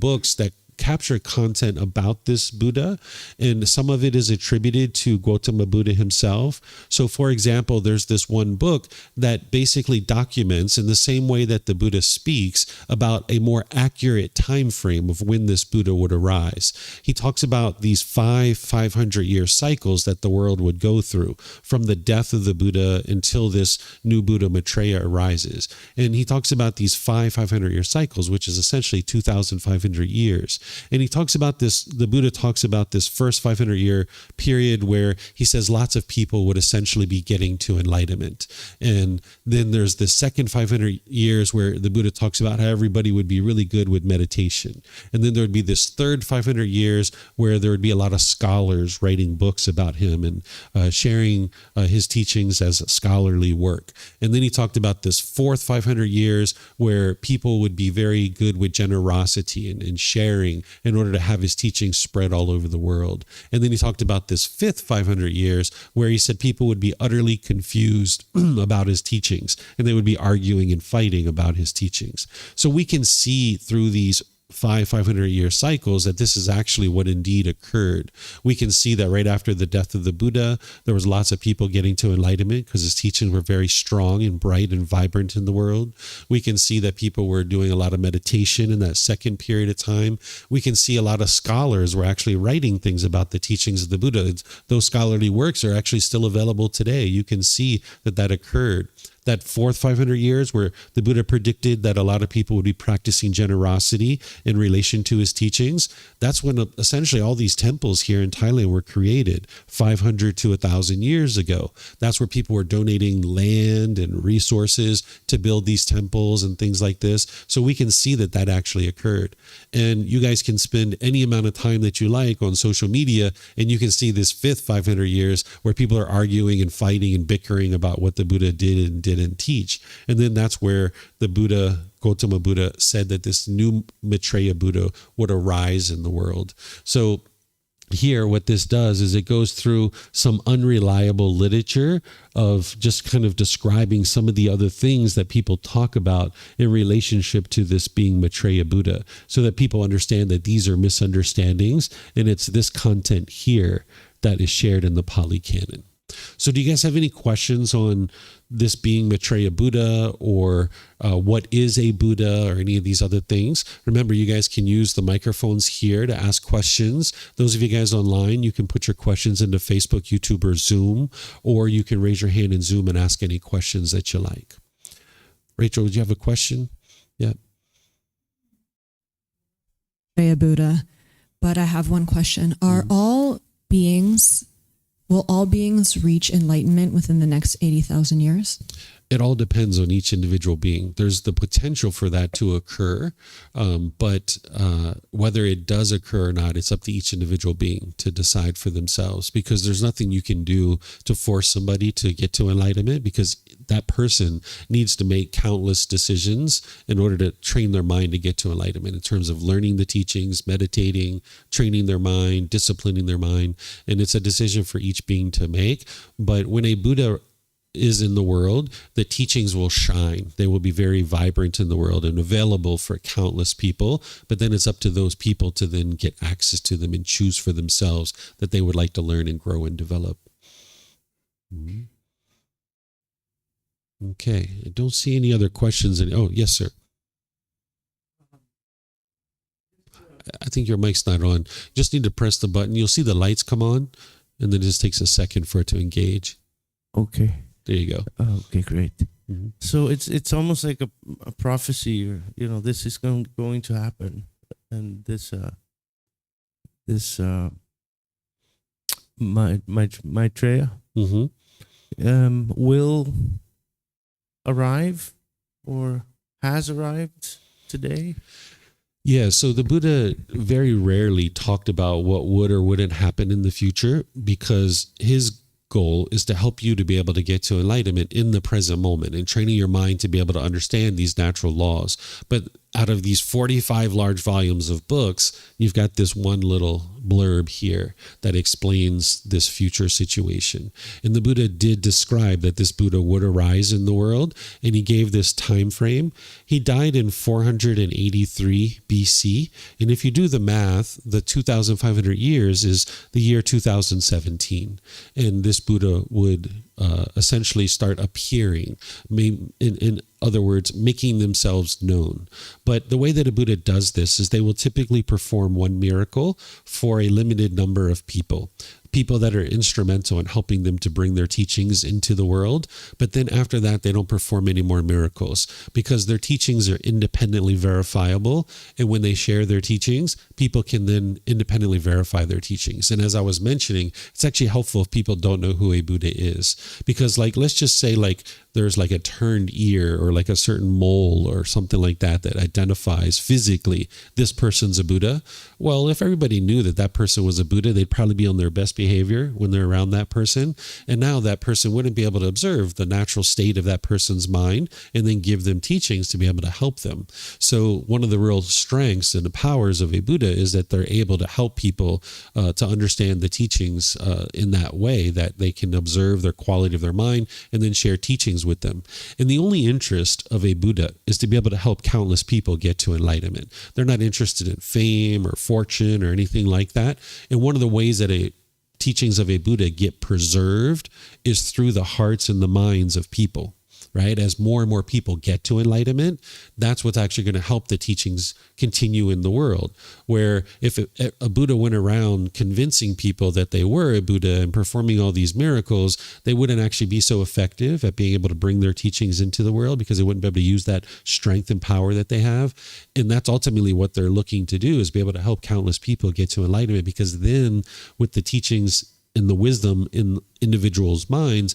books that capture content about this Buddha, and some of it is attributed to Gautama Buddha himself. So for example, there's this one book that basically documents, in the same way that the Buddha speaks, about a more accurate time frame of when this Buddha would arise. He talks about these 500-year cycles that the world would go through from the death of the Buddha until this new Buddha Maitreya arises. And he talks about these 500-year cycles, which is essentially 2,500 years. And he talks about this, the Buddha talks about this first 500-year period where he says lots of people would essentially be getting to enlightenment. And then there's the second 500 years where the Buddha talks about how everybody would be really good with meditation. And then there would be this third 500 years where there would be a lot of scholars writing books about him and sharing his teachings as scholarly work. And then he talked about this fourth 500 years where people would be very good with generosity and sharing in order to have his teachings spread all over the world. And then he talked about this fifth 500 years where he said people would be utterly confused about his teachings, and they would be arguing and fighting about his teachings. So we can see through these 500-year cycles that this is actually what indeed occurred. We can see that right after the death of the Buddha, there was lots of people getting to enlightenment because his teachings were very strong and bright and vibrant in the world. We can see that people were doing a lot of meditation in that second period of time. We can see a lot of scholars were actually writing things about the teachings of the Buddha. Those scholarly works are actually still available today. You can see that that occurred. That fourth 500 years where the Buddha predicted that a lot of people would be practicing generosity in relation to his teachings, that's when essentially all these temples here in Thailand were created 500 to 1,000 years ago. That's where people were donating land and resources to build these temples and things like this. So we can see that that actually occurred. And you guys can spend any amount of time that you like on social media, and you can see this fifth 500 years where people are arguing and fighting and bickering about what the Buddha did and didn't teach. And then that's where the Buddha, Gautama Buddha, said that this new Maitreya Buddha would arise in the world. So here, what this does is it goes through some unreliable literature of just kind of describing some of the other things that people talk about in relationship to this being Maitreya Buddha, so that people understand that these are misunderstandings, and it's this content here that is shared in the Pali Canon. So do you guys have any questions on this being Maitreya Buddha, or what is a Buddha, or any of these other things? Remember, you guys can use the microphones here to ask questions. Those of you guys online, you can put your questions into Facebook, YouTube, or Zoom, or you can raise your hand in Zoom and ask any questions that you like. Rachel, did you have a question? Yeah. Maitreya Buddha, but I have one question. Will all beings reach enlightenment within the next 80,000 years? It all depends on each individual being. There's the potential for that to occur, but whether it does occur or not, it's up to each individual being to decide for themselves, because there's nothing you can do to force somebody to get to enlightenment, because that person needs to make countless decisions in order to train their mind to get to enlightenment, in terms of learning the teachings, meditating, training their mind, disciplining their mind. And it's a decision for each being to make. But when a Buddha is in the world, the teachings will shine. They will be very vibrant in the world and available for countless people. But then it's up to those people to then get access to them and choose for themselves that they would like to learn and grow and develop. Okay, I don't see any other questions. Oh, yes, sir. I think your mic's not on. You just need to press the button. You'll see the lights come on, and then it just takes a second for it to engage. Okay. There you go. Okay, great. Mm-hmm. So it's almost like a prophecy, or this is going to happen, and this Maitreya will arrive or has arrived today. Yeah, so the Buddha very rarely talked about what would or wouldn't happen in the future, because his goal is to help you to be able to get to enlightenment in the present moment and training your mind to be able to understand these natural laws. But out of these 45 large volumes of books, you've got this one little blurb here that explains this future situation. And the Buddha did describe that this Buddha would arise in the world, and he gave this time frame. He died in 483 BC. And if you do the math, the 2,500 years is the year 2017. And this Buddha would essentially start appearing, in other words, making themselves known. But the way that a Buddha does this is they will typically perform one miracle for a limited number of people that are instrumental in helping them to bring their teachings into the world. But then after that, they don't perform any more miracles, because their teachings are independently verifiable. And when they share their teachings, people can then independently verify their teachings. And as I was mentioning, it's actually helpful if people don't know who a Buddha is, because let's just say there's a turned ear or a certain mole or something like that identifies physically this person's a Buddha. Well, if everybody knew that person was a Buddha, they'd probably be on their best behavior when they're around that person. And now that person wouldn't be able to observe the natural state of that person's mind and then give them teachings to be able to help them. So one of the real strengths and the powers of a Buddha is that they're able to help people to understand the teachings in that way, that they can observe their quality of their mind and then share teachings with them. And the only interest of a Buddha is to be able to help countless people get to enlightenment. They're not interested in fame or fortune or anything like that. And one of the ways that teachings of a Buddha get preserved is through the hearts and the minds of people. Right? As more and more people get to enlightenment, that's what's actually going to help the teachings continue in the world. Where if a Buddha went around convincing people that they were a Buddha and performing all these miracles, they wouldn't actually be so effective at being able to bring their teachings into the world, because they wouldn't be able to use that strength and power that they have. And that's ultimately what they're looking to do, is be able to help countless people get to enlightenment, because then with the teachings and the wisdom in individuals' minds,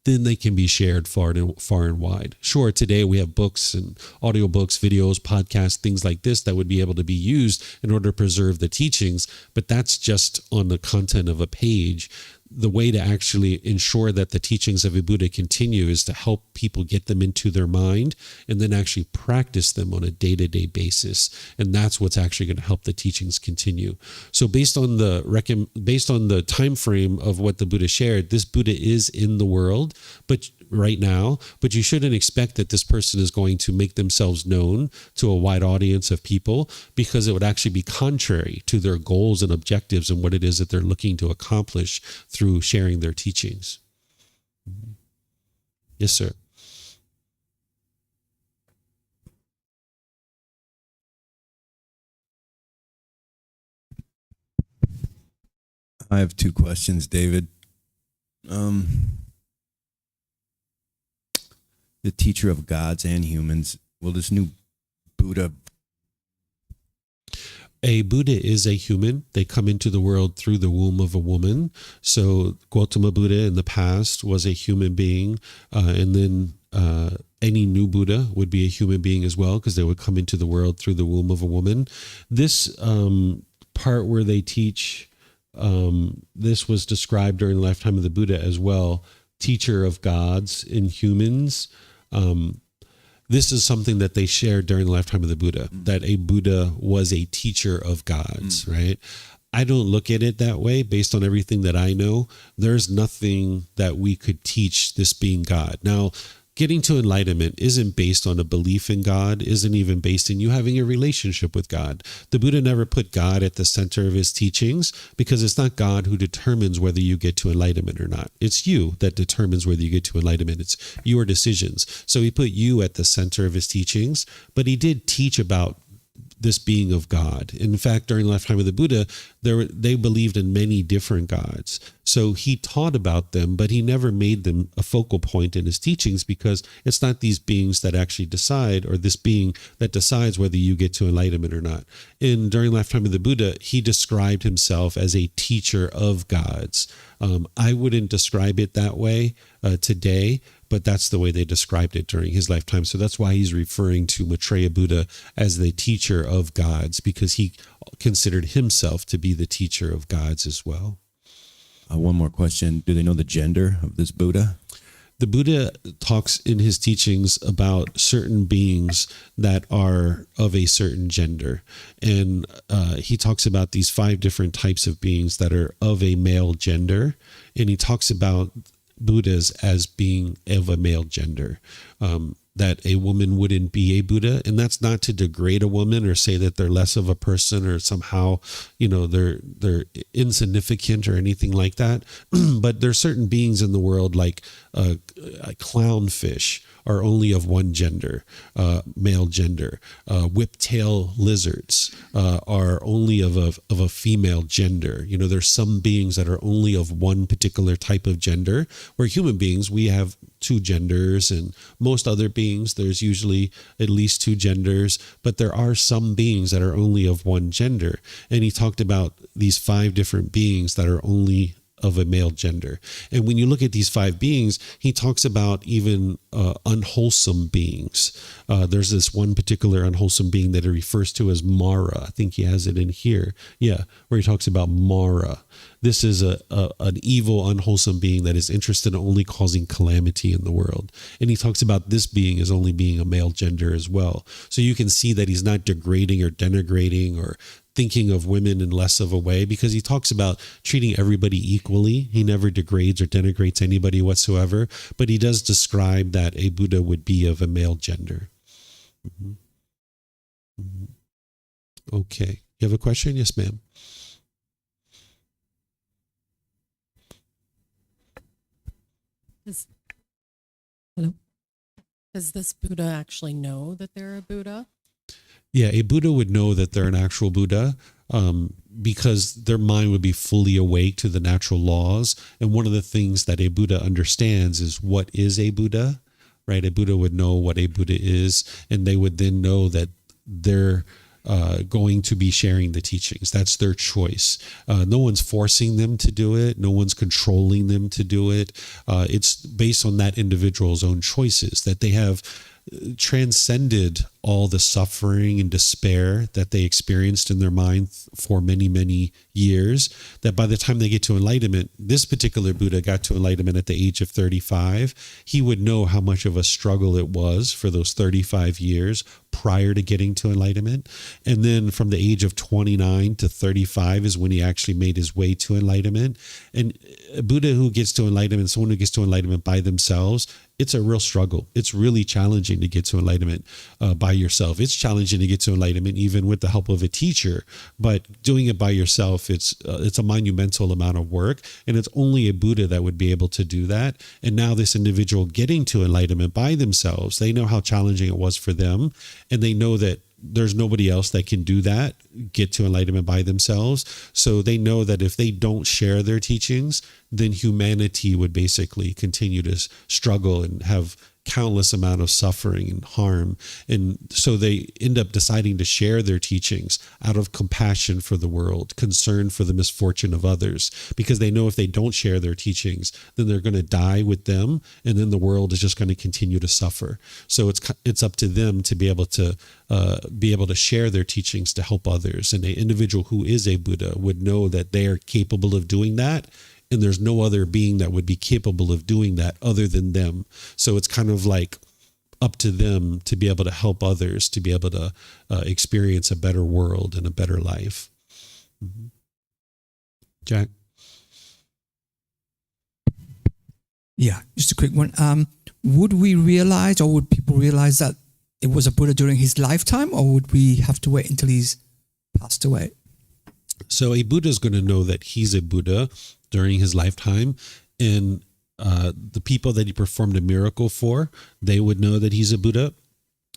then they can be shared far and wide. Sure, today we have books and audiobooks, videos, podcasts, things like this that would be able to be used in order to preserve the teachings, but that's just on the content of a page. The way to actually ensure that the teachings of a Buddha continue is to help people get them into their mind and then actually practice them on a day-to-day basis. And that's what's actually going to help the teachings continue. So based on the time frame of what the Buddha shared, this Buddha is in the world, but right now, but you shouldn't expect that this person is going to make themselves known to a wide audience of people, because it would actually be contrary to their goals and objectives and what it is that they're looking to accomplish through sharing their teachings. Yes, sir. I have two questions, David. The teacher of gods and humans, will this new Buddha... A Buddha is a human. They come into the world through the womb of a woman. So Gotama Buddha in the past was a human being, and then any new Buddha would be a human being as well, because they would come into the world through the womb of a woman. This part where they teach, this was described during the lifetime of the Buddha as well, teacher of gods and humans. This is something that they shared during the lifetime of the Buddha, that a Buddha was a teacher of gods, right? I don't look at it that way based on everything that I know. There's nothing that we could teach this being God. Now, getting to enlightenment isn't based on a belief in God, isn't even based in you having a relationship with God. The Buddha never put God at the center of his teachings, because it's not God who determines whether you get to enlightenment or not. It's you that determines whether you get to enlightenment. It's your decisions. So he put you at the center of his teachings, but he did teach about this being of God. In fact, during the lifetime of the Buddha, they believed in many different gods. So he taught about them, but he never made them a focal point in his teachings, because it's not these beings that actually decide, or this being that decides whether you get to enlightenment or not. During the lifetime of the Buddha, he described himself as a teacher of gods. I wouldn't describe it that way today, but that's the way they described it during his lifetime. So that's why he's referring to Maitreya Buddha as the teacher of gods, because he considered himself to be the teacher of gods as well. One more question. Do they know the gender of this Buddha? The Buddha talks in his teachings about certain beings that are of a certain gender. And he talks about these 5 different types of beings that are of a male gender. And he talks about Buddhas as being of a male gender, that a woman wouldn't be a Buddha. And that's not to degrade a woman or say that they're less of a person or somehow, they're insignificant or anything like that. But there's certain beings in the world, like a clownfish, are only of one gender, male gender. Whiptail lizards are only of a female gender. There's some beings that are only of one particular type of gender, where human beings, we have 2 genders, and most other beings, there's usually at least 2 genders, but there are some beings that are only of one gender. And he talked about these 5 different beings that are only of a male gender. And when you look at these 5 beings, he talks about even unwholesome beings. There's this one particular unwholesome being that he refers to as Mara. I think he has it in here. Yeah, where he talks about Mara. This is an evil, unwholesome being that is interested in only causing calamity in the world. And he talks about this being as only being a male gender as well. So you can see that he's not degrading or denigrating or thinking of women in less of a way, because he talks about treating everybody equally. He never degrades or denigrates anybody whatsoever, but he does describe that a Buddha would be of a male gender. Mm-hmm. Mm-hmm. Okay. You have a question? Yes, ma'am. Hello. Does this Buddha actually know that they're a Buddha? Yeah, a Buddha would know that they're an actual Buddha, because their mind would be fully awake to the natural laws. And one of the things that a Buddha understands is what is a Buddha, right? A Buddha would know what a Buddha is, and they would then know that they're going to be sharing the teachings. That's their choice. No one's forcing them to do it. No one's controlling them to do it. It's based on that individual's own choices, that they have transcended all the suffering and despair that they experienced in their mind for many, many years, that by the time they get to enlightenment, this particular Buddha got to enlightenment at the age of 35. He would know how much of a struggle it was for those 35 years prior to getting to enlightenment. And then from the age of 29 to 35 is when he actually made his way to enlightenment. And a Buddha who gets to enlightenment, someone who gets to enlightenment by themselves, it's a real struggle. It's really challenging to get to enlightenment by yourself. It's challenging to get to enlightenment even with the help of a teacher, but doing it by yourself, it's a monumental amount of work, and it's only a Buddha that would be able to do that. And now this individual getting to enlightenment by themselves, they know how challenging it was for them, and they know that there's nobody else that can do that, get to enlightenment by themselves. So they know that if they don't share their teachings, then humanity would basically continue to struggle and have countless amount of suffering and harm. And so they end up deciding to share their teachings out of compassion for the world, concern for the misfortune of others, because they know if they don't share their teachings, then they're going to die with them, and then the world is just going to continue to suffer. So it's up to them to be able to share their teachings to help others. And an individual who is a Buddha would know that they are capable of doing that, and there's no other being that would be capable of doing that other than them. So it's kind of like up to them to be able to help others, to be able to experience a better world and a better life. Mm-hmm. Jack? Yeah, just a quick one. Would we realize, or would people realize that it was a Buddha during his lifetime, or would we have to wait until he's passed away? So a Buddha is going to know that he's a Buddha during his lifetime, and the people that he performed a miracle for, they would know that he's a Buddha.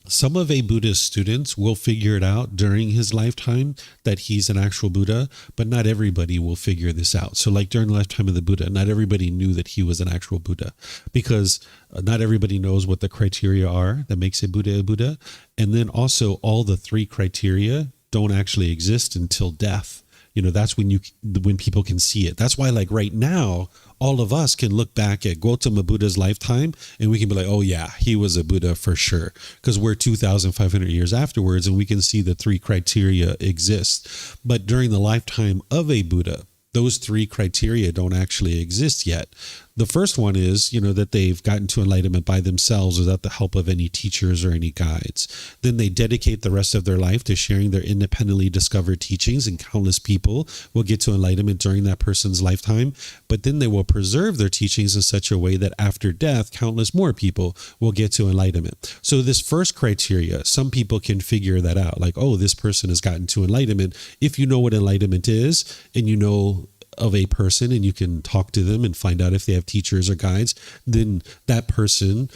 Some of a Buddha's students will figure it out during his lifetime that he's an actual Buddha, but not everybody will figure this out. So like during the lifetime of the Buddha, not everybody knew that he was an actual Buddha, because not everybody knows what the criteria are that makes a Buddha a Buddha. And then also all the three criteria don't actually exist until death. That's when people can see it. That's why, like right now, all of us can look back at Gautama Buddha's lifetime and we can be like, oh yeah, he was a Buddha for sure. Because we're 2,500 years afterwards and we can see the three criteria exist. But during the lifetime of a Buddha, those three criteria don't actually exist yet. The first one is, that they've gotten to enlightenment by themselves without the help of any teachers or any guides. Then they dedicate the rest of their life to sharing their independently discovered teachings, and countless people will get to enlightenment during that person's lifetime. But then they will preserve their teachings in such a way that after death, countless more people will get to enlightenment. So this first criteria, some people can figure that out. Like, oh, this person has gotten to enlightenment. If you know what enlightenment is and you know of a person and you can talk to them and find out if they have teachers or guides, then that person,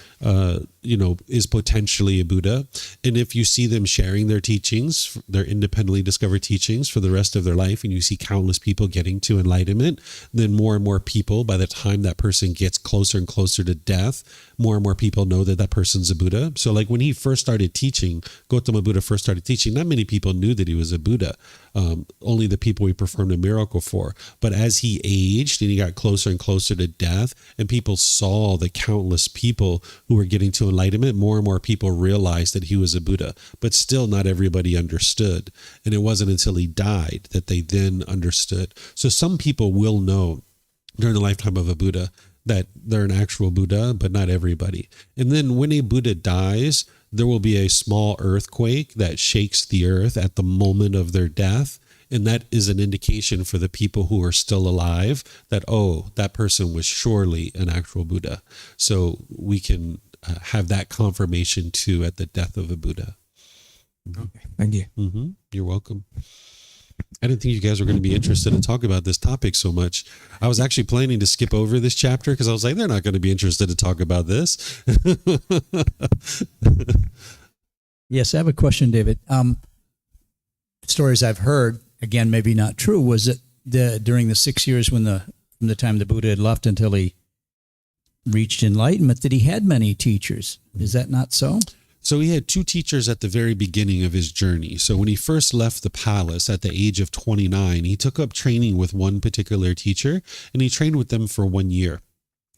is potentially a Buddha. And if you see them sharing their teachings, their independently discovered teachings for the rest of their life, and you see countless people getting to enlightenment, then more and more people, by the time that person gets closer and closer to death, more and more people know that that person's a Buddha. So like when he first started teaching, Gautama Buddha first started teaching, not many people knew that he was a Buddha. Only the people he performed a miracle for. But as he aged and he got closer and closer to death, and people saw the countless people who were getting to enlightenment, more and more people realized that he was a Buddha. But still not everybody understood. And it wasn't until he died that they then understood. So some people will know during the lifetime of a Buddha that they're an actual Buddha, but not everybody. And then when a Buddha dies, there will be a small earthquake that shakes the earth at the moment of their death. And that is an indication for the people who are still alive that, oh, that person was surely an actual Buddha. So we can have that confirmation too at the death of a Buddha. Okay, thank you. Mm-hmm. You're welcome. I didn't think you guys were going to be interested in talking about this topic so much. I was actually planning to skip over this chapter because I was like, they're not going to be interested to talk about this. Yes, I have a question, David. Stories I've heard, again, maybe not true, was that during the 6 years from the time the Buddha had left until he reached enlightenment, that he had many teachers. Is that not so? So he had two teachers at the very beginning of his journey. So when he first left the palace at the age of 29, he took up training with one particular teacher, and he trained with them for 1 year.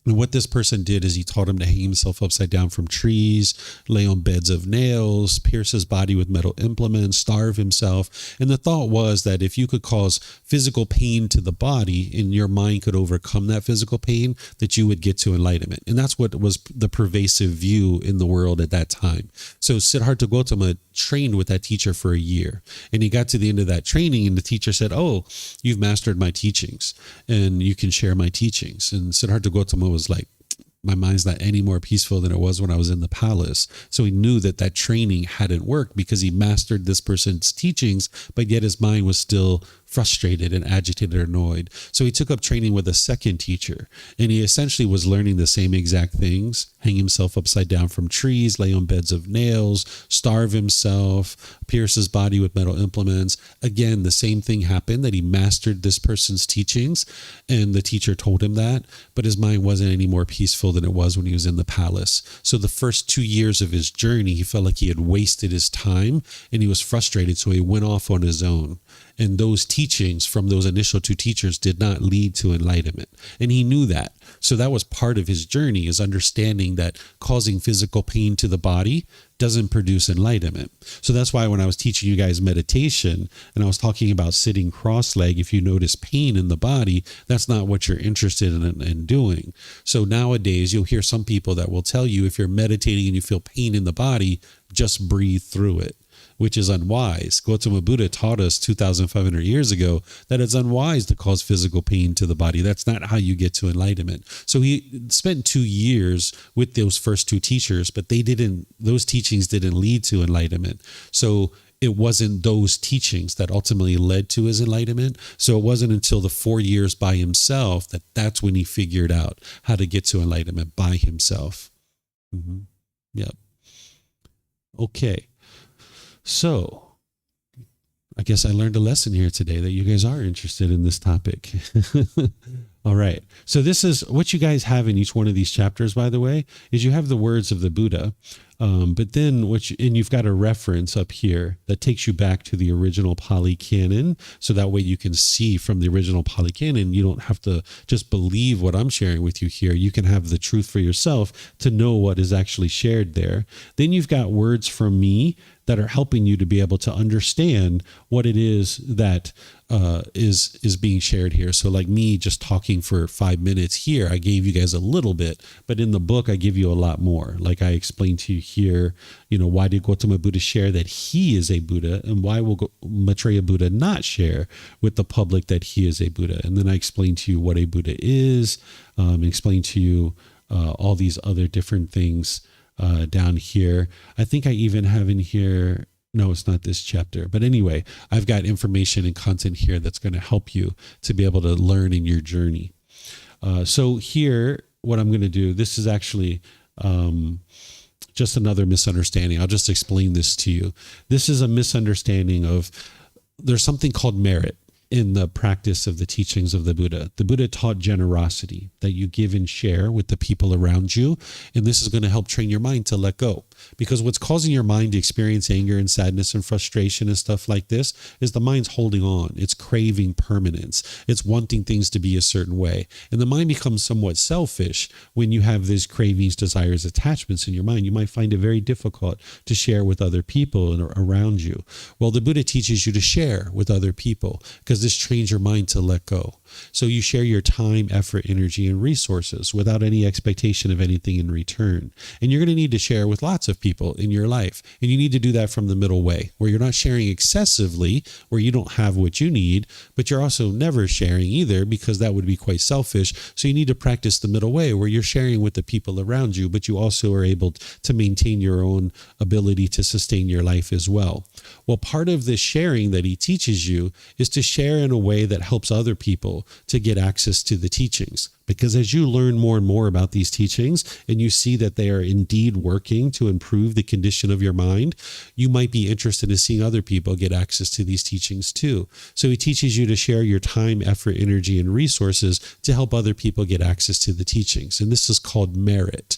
And what this person did is he taught him to hang himself upside down from trees, lay on beds of nails, pierce his body with metal implements, starve himself. And the thought was that if you could cause physical pain to the body and your mind could overcome that physical pain, that you would get to enlightenment. And that's what was the pervasive view in the world at that time. So Siddhartha Gautama trained with that teacher for a year. And he got to the end of that training and the teacher said, oh, you've mastered my teachings and you can share my teachings. And Siddhartha Gautama was like, my mind's not any more peaceful than it was when I was in the palace. So he knew that that training hadn't worked because he mastered this person's teachings, but yet his mind was still frustrated and agitated or annoyed. So he took up training with a second teacher, and he essentially was learning the same exact things: hang himself upside down from trees, lay on beds of nails, starve himself, pierce his body with metal implements. Again, the same thing happened, that he mastered this person's teachings, and the teacher told him that, but his mind wasn't any more peaceful than it was when he was in the palace. So the first 2 years of his journey, he felt like he had wasted his time, and he was frustrated, so he went off on his own. And those teachings from those initial two teachers did not lead to enlightenment. And he knew that. So that was part of his journey, is understanding that causing physical pain to the body doesn't produce enlightenment. So that's why when I was teaching you guys meditation and I was talking about sitting cross-legged, if you notice pain in the body, that's not what you're interested in doing. So nowadays you'll hear some people that will tell you, if you're meditating and you feel pain in the body, just breathe through it, which is unwise. Gautama Buddha taught us 2,500 years ago that it's unwise to cause physical pain to the body. That's not how you get to enlightenment. So he spent 2 years with those first two teachers, but those teachings didn't lead to enlightenment. So it wasn't those teachings that ultimately led to his enlightenment. So it wasn't until the 4 years by himself that's when he figured out how to get to enlightenment by himself. Mm-hmm. Yep. Okay. So I guess I learned a lesson here today that you guys are interested in this topic. All right. So this is what you guys have in each one of these chapters, by the way, is you have the words of the Buddha. But then and you've got a reference up here that takes you back to the original Pali Canon. So that way you can see from the original Pali Canon, you don't have to just believe what I'm sharing with you here. You can have the truth for yourself to know what is actually shared there. Then you've got words from me that are helping you to be able to understand what it is that is being shared here. So like me just talking for 5 minutes here, I gave you guys a little bit, but in the book, I give you a lot more. Like I explained to you here, why did Gotama Buddha share that he is a Buddha, and why will Maitreya Buddha not share with the public that he is a Buddha? And then I explained to you what a Buddha is, explained to you all these other different things down here. I think I even have in here, no, it's not this chapter. But anyway, I've got information and content here that's going to help you to be able to learn in your journey. So here, what I'm going to do, this is actually just another misunderstanding. I'll just explain this to you. This is a misunderstanding of, there's something called merit in the practice of the teachings of the Buddha. The Buddha taught generosity, that you give and share with the people around you. And this is going to help train your mind to let go. Because what's causing your mind to experience anger and sadness and frustration and stuff like this is the mind's holding on. It's craving permanence. It's wanting things to be a certain way. And the mind becomes somewhat selfish when you have these cravings, desires, attachments in your mind. You might find it very difficult to share with other people around you. Well, the Buddha teaches you to share with other people because this trains your mind to let go. So you share your time, effort, energy, and resources without any expectation of anything in return. And you're going to need to share with lots of people in your life. And you need to do that from the middle way, where you're not sharing excessively, where you don't have what you need, but you're also never sharing either, because that would be quite selfish. So you need to practice the middle way, where you're sharing with the people around you, but you also are able to maintain your own ability to sustain your life as well. Well, part of this sharing that he teaches you is to share in a way that helps other people to get access to the teachings. Because as you learn more and more about these teachings and you see that they are indeed working to improve the condition of your mind, you might be interested in seeing other people get access to these teachings too. So he teaches you to share your time, effort, energy, and resources to help other people get access to the teachings. And this is called merit.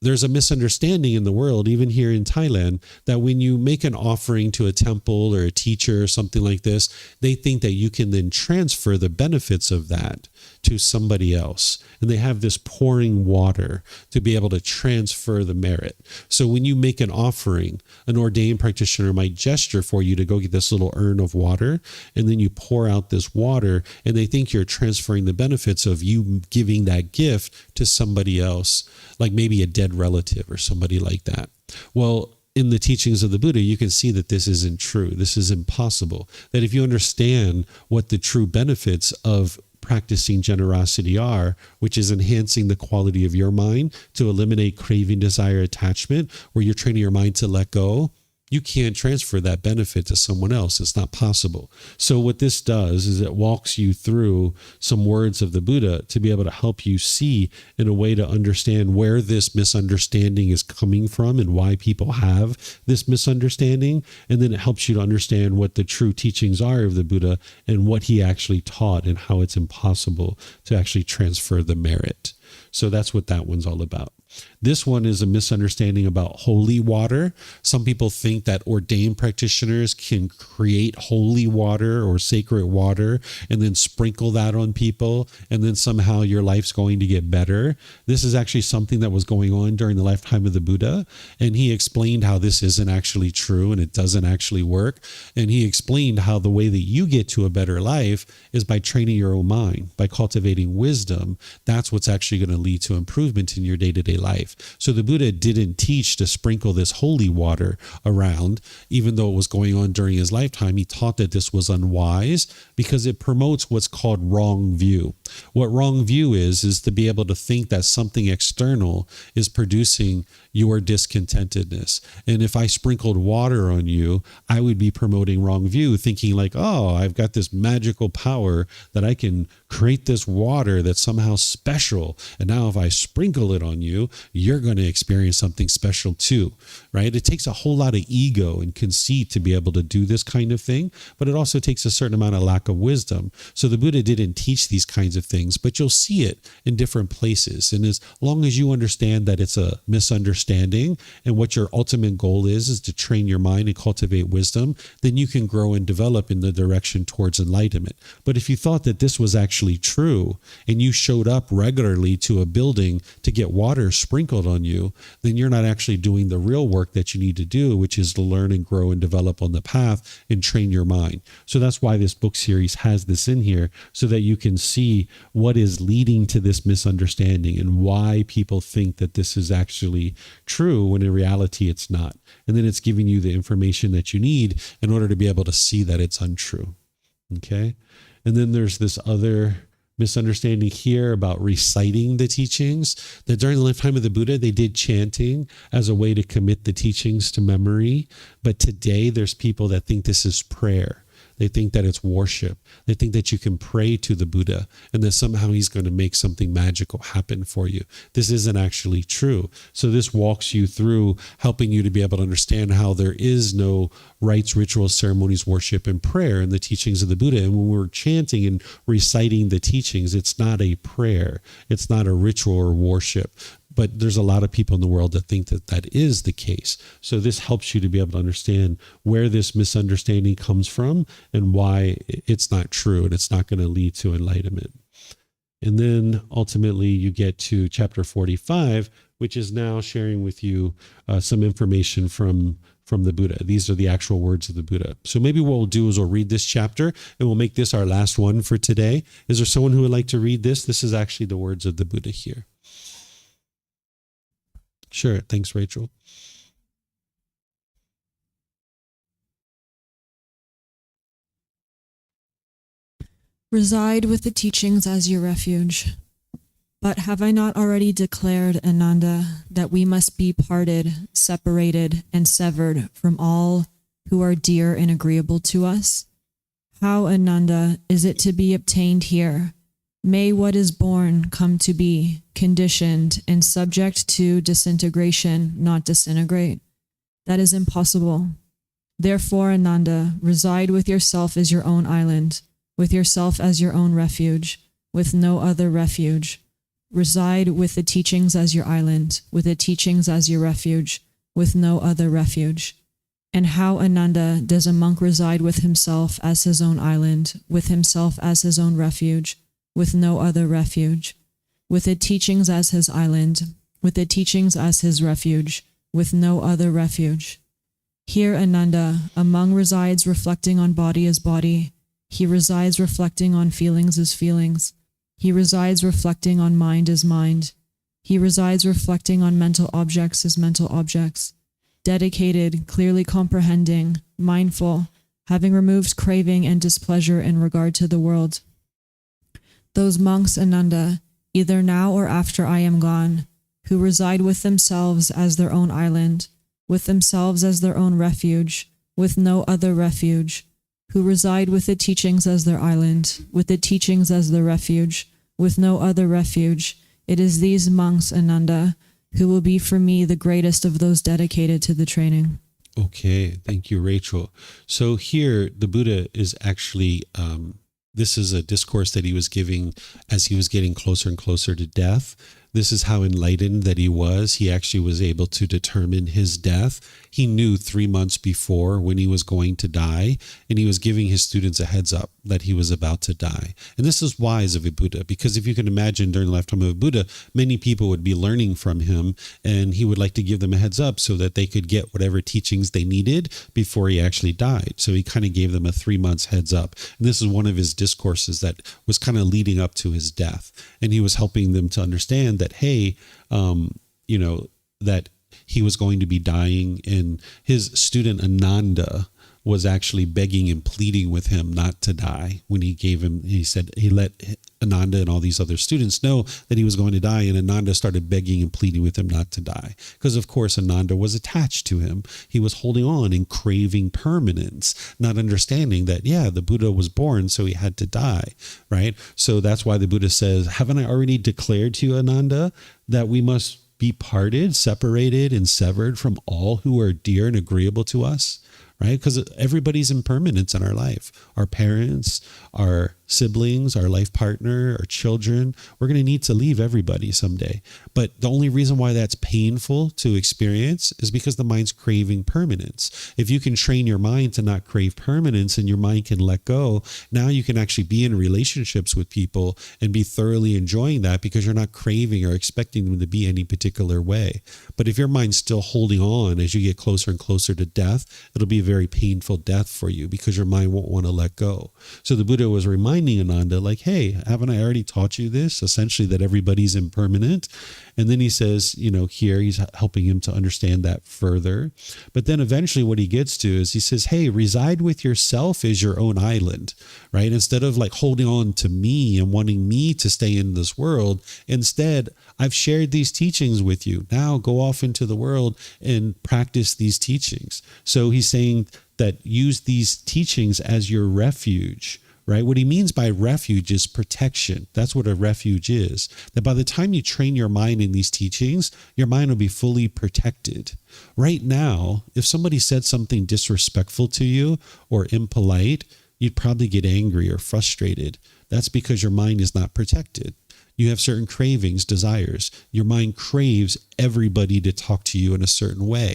There's a misunderstanding in the world, even here in Thailand, that when you make an offering to a temple or a teacher or something like this, they think that you can then transfer the benefits of that to somebody else. And they have this pouring water to be able to transfer the merit. So when you make an offering, an ordained practitioner might gesture for you to go get this little urn of water, and then you pour out this water, and they think you're transferring the benefits of you giving that gift to somebody else, like maybe a dead relative or somebody like that. Well, in the teachings of the Buddha, you can see that this isn't true. This is impossible. That if you understand what the true benefits of practicing generosity are, which is enhancing the quality of your mind to eliminate craving, desire, attachment, where you're training your mind to let go, you can't transfer that benefit to someone else. It's not possible. So what this does is it walks you through some words of the Buddha to be able to help you see in a way to understand where this misunderstanding is coming from and why people have this misunderstanding. And then it helps you to understand what the true teachings are of the Buddha and what he actually taught and how it's impossible to actually transfer the merit. So that's what that one's all about. This one is a misunderstanding about holy water. Some people think that ordained practitioners can create holy water or sacred water and then sprinkle that on people, and then somehow your life's going to get better. This is actually something that was going on during the lifetime of the Buddha, and he explained how this isn't actually true and it doesn't actually work. And he explained how the way that you get to a better life is by training your own mind, by cultivating wisdom. That's what's actually going to lead to improvement in your day-to-day life. So the Buddha didn't teach to sprinkle this holy water around, even though it was going on during his lifetime. He taught that this was unwise because it promotes what's called wrong view. What wrong view is to be able to think that something external is producing your discontentedness. And if I sprinkled water on you, I would be promoting wrong view, thinking like, oh, I've got this magical power that I can create this water that's somehow special. And now if I sprinkle it on you, you're going to experience something special too, right? It takes a whole lot of ego and conceit to be able to do this kind of thing, but it also takes a certain amount of lack of wisdom. So the Buddha didn't teach these kinds of things, but you'll see it in different places. And as long as you understand that it's a misunderstanding and what your ultimate goal is to train your mind and cultivate wisdom, then you can grow and develop in the direction towards enlightenment. But if you thought that this was actually true and you showed up regularly to a building to get water sprinkled on you, then you're not actually doing the real work that you need to do, which is to learn and grow and develop on the path and train your mind. So that's why this book series has this in here, so that you can see what is leading to this misunderstanding and why people think that this is actually true when in reality it's not. And then it's giving you the information that you need in order to be able to see that it's untrue. Okay? And then there's this other misunderstanding here about reciting the teachings, that during the lifetime of the Buddha, they did chanting as a way to commit the teachings to memory. But today there's people that think this is prayer. They think that it's worship. They think that you can pray to the Buddha and that somehow he's going to make something magical happen for you. This isn't actually true. So this walks you through helping you to be able to understand how there is no rites, rituals, ceremonies, worship, and prayer in the teachings of the Buddha. And when we're chanting and reciting the teachings, it's not a prayer. It's not a ritual or worship. But there's a lot of people in the world that think that that is the case. So this helps you to be able to understand where this misunderstanding comes from and why it's not true and it's not going to lead to enlightenment. And then ultimately you get to chapter 45, which is now sharing with you some information from the Buddha. These are the actual words of the Buddha. So maybe what we'll do is we'll read this chapter and we'll make this our last one for today. Is there someone who would like to read this? This is actually the words of the Buddha here. Sure. Thanks, Rachel. Reside with the teachings as your refuge. But have I not already declared, Ananda, that we must be parted, separated, and severed from all who are dear and agreeable to us? How, Ananda, is it to be obtained here? May what is born come to be, conditioned and subject to disintegration, not disintegrate. That is impossible. Therefore, Ananda, reside with yourself as your own island, with yourself as your own refuge, with no other refuge. Reside with the teachings as your island, with the teachings as your refuge, with no other refuge. And how, Ananda, does a monk reside with himself as his own island, with himself as his own refuge, with no other refuge, with the teachings as his island, with the teachings as his refuge, with no other refuge? Here, Ananda, a monk resides reflecting on body as body. He resides reflecting on feelings as feelings. He resides reflecting on mind as mind. He resides reflecting on mental objects as mental objects. Dedicated, clearly comprehending, mindful, having removed craving and displeasure in regard to the world. Those monks, Ananda, either now or after I am gone, who reside with themselves as their own island, with themselves as their own refuge, with no other refuge, who reside with the teachings as their island, with the teachings as their refuge, with no other refuge, it is these monks, Ananda, who will be for me the greatest of those dedicated to the training. Okay, thank you, Rachel. So here, the Buddha is actually, this is a discourse that he was giving as he was getting closer and closer to death. This is how enlightened that he was. He actually was able to determine his death. He knew 3 months before when he was going to die, and he was giving his students a heads up that he was about to die. And this is wise of a Buddha, because if you can imagine during the lifetime of a Buddha, many people would be learning from him, and he would like to give them a heads up so that they could get whatever teachings they needed before he actually died. So he kind of gave them a 3 months heads up. And this is one of his discourses that was kind of leading up to his death. And he was helping them to understand that, hey, that he was going to be dying, and his student Ananda was actually begging and pleading with him not to die when he said he let Ananda and all these other students know that he was going to die, and Ananda started begging and pleading with him not to die. Because of course Ananda was attached to him. He was holding on and craving permanence, not understanding that, the Buddha was born, so he had to die, right? So that's why the Buddha says, haven't I already declared to you, Ananda, that we must be parted, separated, and severed from all who are dear and agreeable to us, right? Because everybody's impermanence in our life. Our parents, our siblings, our life partner, our children, we're going to need to leave everybody someday. But the only reason why that's painful to experience is because the mind's craving permanence. If you can train your mind to not crave permanence and your mind can let go, now you can actually be in relationships with people and be thoroughly enjoying that because you're not craving or expecting them to be any particular way. But if your mind's still holding on as you get closer and closer to death, it'll be a very painful death for you because your mind won't want to let go. So the Buddha was reminding Ananda, like, hey, haven't I already taught you this? Essentially, that everybody's impermanent. And then he says, here he's helping him to understand that further. But then eventually what he gets to is he says, hey, reside with yourself as your own island, right? Instead of like holding on to me and wanting me to stay in this world, instead, I've shared these teachings with you. Now go off into the world and practice these teachings. So he's saying that use these teachings as your refuge, right? What he means by refuge is protection. That's what a refuge is. That by the time you train your mind in these teachings, your mind will be fully protected. Right now, if somebody said something disrespectful to you or impolite, you'd probably get angry or frustrated. That's because your mind is not protected. You have certain cravings, desires. Your mind craves everybody to talk to you in a certain way.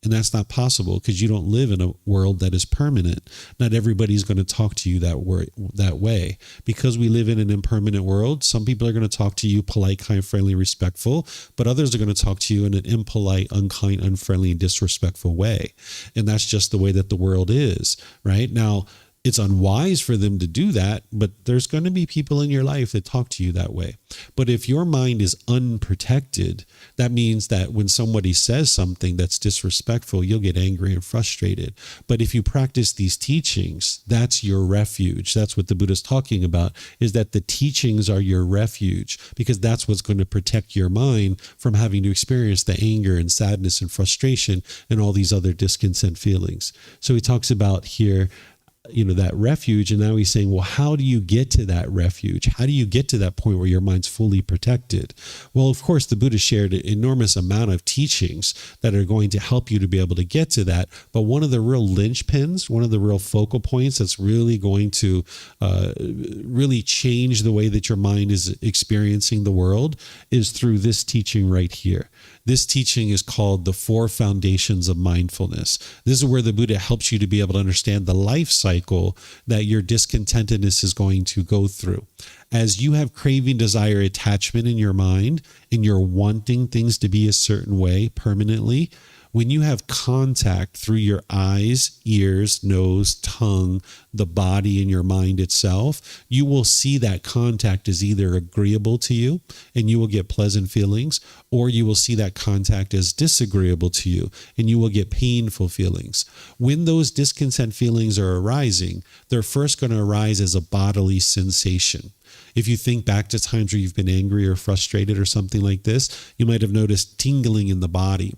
And that's not possible because you don't live in a world that is permanent. Not everybody's going to talk to you that way. Because we live in an impermanent world, some people are going to talk to you polite, kind, friendly, respectful, but others are going to talk to you in an impolite, unkind, unfriendly, and disrespectful way. And that's just the way that the world is, right? Now, it's unwise for them to do that, but there's going to be people in your life that talk to you that way. But if your mind is unprotected, that means that when somebody says something that's disrespectful, you'll get angry and frustrated. But if you practice these teachings, that's your refuge. That's what the Buddha's talking about, is that the teachings are your refuge, because that's what's going to protect your mind from having to experience the anger and sadness and frustration and all these other discontent feelings. So he talks about here, that refuge. And now he's saying, well, how do you get to that refuge? How do you get to that point where your mind's fully protected? Well, of course, the Buddha shared an enormous amount of teachings that are going to help you to be able to get to that. But one of the real linchpins, one of the real focal points that's really going to really change the way that your mind is experiencing the world is through this teaching right here. This teaching is called the 4 Foundations of Mindfulness. This is where the Buddha helps you to be able to understand the life cycle that your discontentedness is going to go through. As you have craving, desire, attachment in your mind, and you're wanting things to be a certain way permanently, when you have contact through your eyes, ears, nose, tongue, the body, and your mind itself, you will see that contact is either agreeable to you and you will get pleasant feelings, or you will see that contact as disagreeable to you and you will get painful feelings. When those discontent feelings are arising, they're first going to arise as a bodily sensation. If you think back to times where you've been angry or frustrated or something like this, you might have noticed tingling in the body,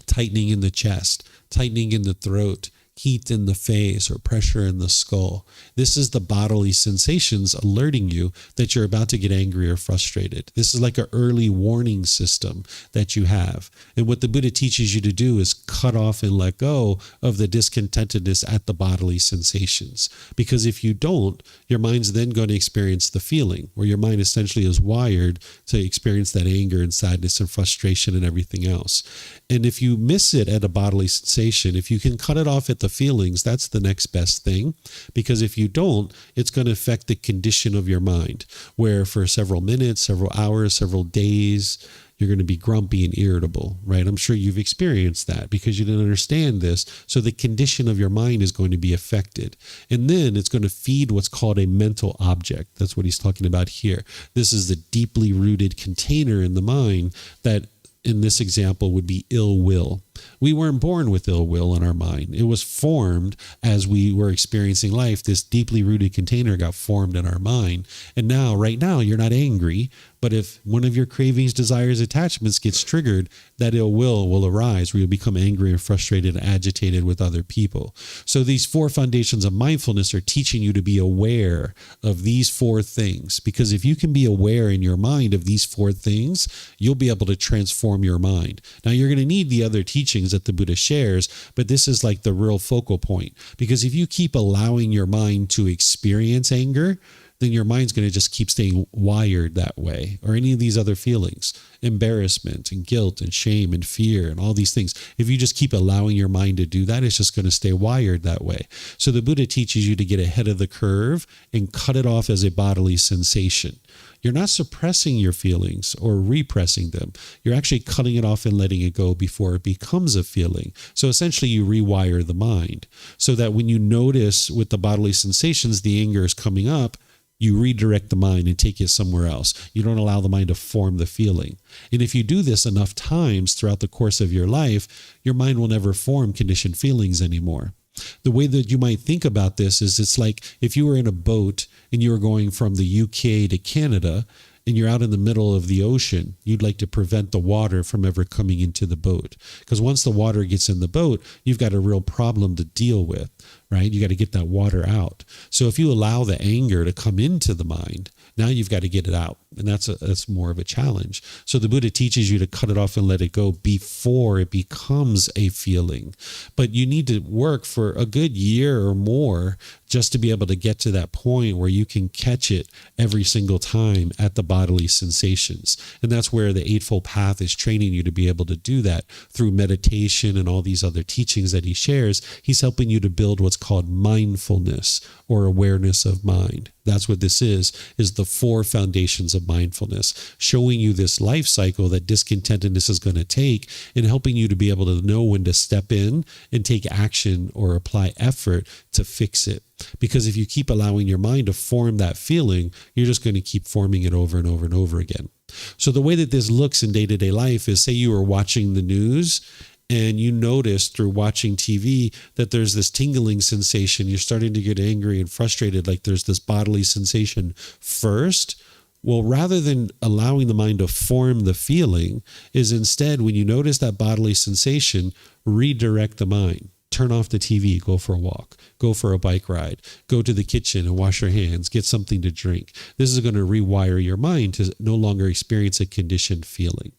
tightening in the chest, tightening in the throat, heat in the face, or pressure in the skull. This is the bodily sensations alerting you that you're about to get angry or frustrated. This is like an early warning system that you have. And what the Buddha teaches you to do is cut off and let go of the discontentedness at the bodily sensations. Because if you don't, your mind's then going to experience the feeling, where your mind essentially is wired to experience that anger and sadness and frustration and everything else. And if you miss it at a bodily sensation, if you can cut it off at the feelings, that's the next best thing. Because if you don't, it's going to affect the condition of your mind, where for several minutes, several hours, several days, you're going to be grumpy and irritable, right? I'm sure you've experienced that because you didn't understand this. So the condition of your mind is going to be affected. And then it's going to feed what's called a mental object. That's what he's talking about here. This is the deeply rooted container in the mind that, in this example, would be ill will. We weren't born with ill will in our mind. It was formed as we were experiencing life. This deeply rooted container got formed in our mind. And now, right now, you're not angry. But if one of your cravings, desires, attachments gets triggered, that ill will arise where you'll become angry and frustrated and agitated with other people. So these 4 foundations of mindfulness are teaching you to be aware of these 4 things. Because if you can be aware in your mind of these 4 things, you'll be able to transform your mind. Now, you're going to need the other teachings that the Buddha shares, but this is like the real focal point. Because if you keep allowing your mind to experience anger, then your mind's going to just keep staying wired that way, or any of these other feelings, embarrassment and guilt and shame and fear and all these things. If you just keep allowing your mind to do that, it's just going to stay wired that way. So the Buddha teaches you to get ahead of the curve and cut it off as a bodily sensation. You're not suppressing your feelings or repressing them. You're actually cutting it off and letting it go before it becomes a feeling. So essentially you rewire the mind so that when you notice with the bodily sensations, the anger is coming up, you redirect the mind and take it somewhere else. You don't allow the mind to form the feeling. And if you do this enough times throughout the course of your life, your mind will never form conditioned feelings anymore. The way that you might think about this is it's like if you were in a boat and you were going from the UK to Canada and you're out in the middle of the ocean, you'd like to prevent the water from ever coming into the boat. Because once the water gets in the boat, you've got a real problem to deal with, right? You got to get that water out. So if you allow the anger to come into the mind, now you've got to get it out. And that's more of a challenge. So the Buddha teaches you to cut it off and let it go before it becomes a feeling. But you need to work for a good year or more just to be able to get to that point where you can catch it every single time at the bodily sensations. And that's where the Eightfold Path is training you to be able to do that through meditation and all these other teachings that he shares. He's helping you to build what's called mindfulness or awareness of mind. That's what this is the 4 foundations of mindfulness, showing you this life cycle that discontentedness is going to take and helping you to be able to know when to step in and take action or apply effort to fix it. Because if you keep allowing your mind to form that feeling, you're just going to keep forming it over and over and over again. So the way that this looks in day-to-day life is, say you were watching the news and you notice through watching TV that there's this tingling sensation. You're starting to get angry and frustrated, like there's this bodily sensation first. Well, rather than allowing the mind to form the feeling, is instead, when you notice that bodily sensation, redirect the mind. Turn off the TV, go for a walk, go for a bike ride, go to the kitchen and wash your hands, get something to drink. This is going to rewire your mind to no longer experience a conditioned feeling,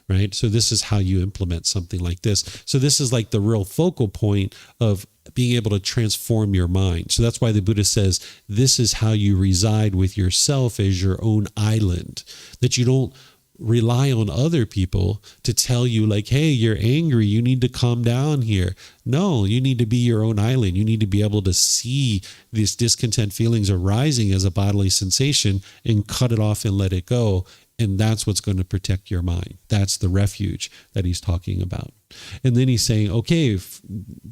right? So this is how you implement something like this. So this is like the real focal point of being able to transform your mind. So that's why the Buddha says, this is how you reside with yourself as your own island, that you don't rely on other people to tell you like, hey, you're angry, you need to calm down here. No, you need to be your own island. You need to be able to see these discontent feelings arising as a bodily sensation and cut it off and let it go. And that's what's going to protect your mind. That's the refuge that he's talking about. And then he's saying, okay,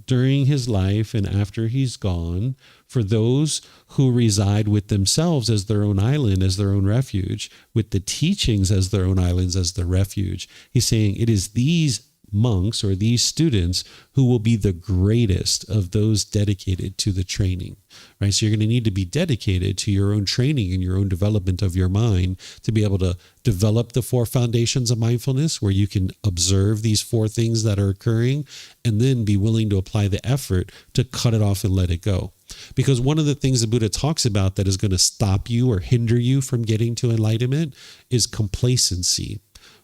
during his life and after he's gone, for those who reside with themselves as their own island, as their own refuge, with the teachings as their own islands, as their refuge, he's saying it is these monks or these students who will be the greatest of those dedicated to the training, right? So you're going to need to be dedicated to your own training and your own development of your mind to be able to develop the 4 foundations of mindfulness, where you can observe these 4 things that are occurring and then be willing to apply the effort to cut it off and let it go. Because one of the things the Buddha talks about that is going to stop you or hinder you from getting to enlightenment is complacency,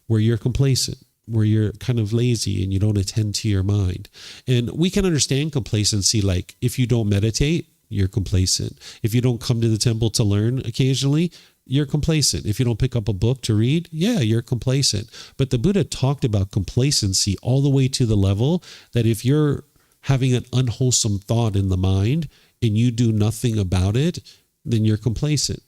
where you're complacent, where you're kind of lazy and you don't attend to your mind. And we can understand complacency, like if you don't meditate, you're complacent. If you don't come to the temple to learn occasionally, you're complacent. If you don't pick up a book to read, yeah, you're complacent. But the Buddha talked about complacency all the way to the level that if you're having an unwholesome thought in the mind and you do nothing about it, then you're complacent.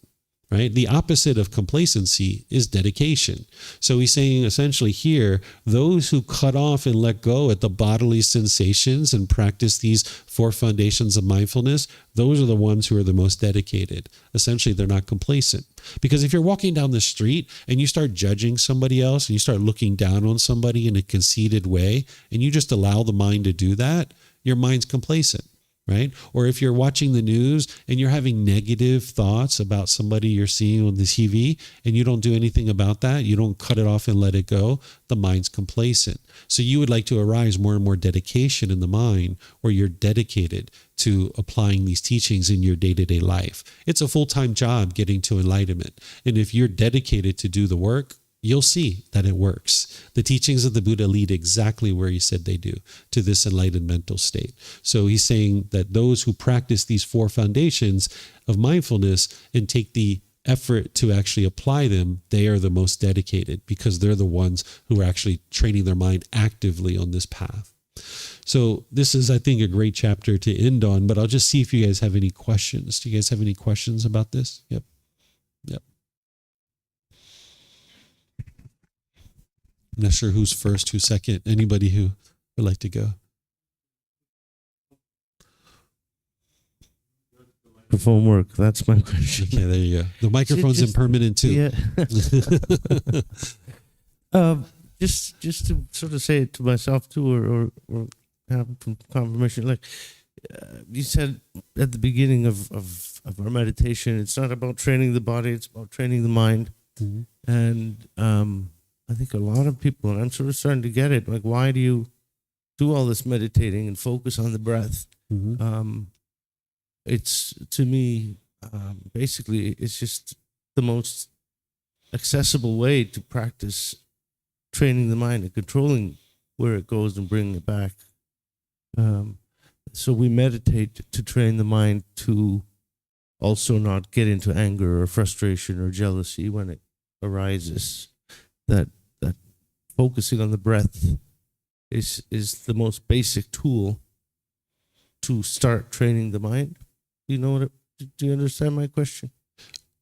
right? The opposite of complacency is dedication. So he's saying essentially here, those who cut off and let go at the bodily sensations and practice these 4 foundations of mindfulness, those are the ones who are the most dedicated. Essentially, they're not complacent. Because if you're walking down the street and you start judging somebody else and you start looking down on somebody in a conceited way, and you just allow the mind to do that, your mind's complacent. Right? Or if you're watching the news and you're having negative thoughts about somebody you're seeing on the TV and you don't do anything about that, you don't cut it off and let it go, the mind's complacent. So you would like to arise more and more dedication in the mind where you're dedicated to applying these teachings in your day-to-day life. It's a full-time job getting to enlightenment. And if you're dedicated to do the work, you'll see that it works. The teachings of the Buddha lead exactly where he said they do, to this enlightened mental state. So he's saying that those who practice these 4 foundations of mindfulness and take the effort to actually apply them, they are the most dedicated because they're the ones who are actually training their mind actively on this path. So this is, I think, a great chapter to end on, but I'll just see if you guys have any questions. Do you guys have any questions about this? Yep. I'm not sure who's first, who's second. Anybody who would like to go? Microphone work. That's my question. Okay, there you go. The microphone's impermanent too. Yeah. Just to sort of say it to myself too, or have some confirmation. Like you said at the beginning of our meditation, it's not about training the body; it's about training the mind. Mm-hmm. And I think a lot of people, and I'm sort of starting to get it, like, why do you do all this meditating and focus on the breath? Mm-hmm. It's, to me, basically, it's just the most accessible way to practice training the mind and controlling where it goes and bringing it back. So we meditate to train the mind to also not get into anger or frustration or jealousy when it arises. That focusing on the breath is the most basic tool to start training the mind. Do you understand my question?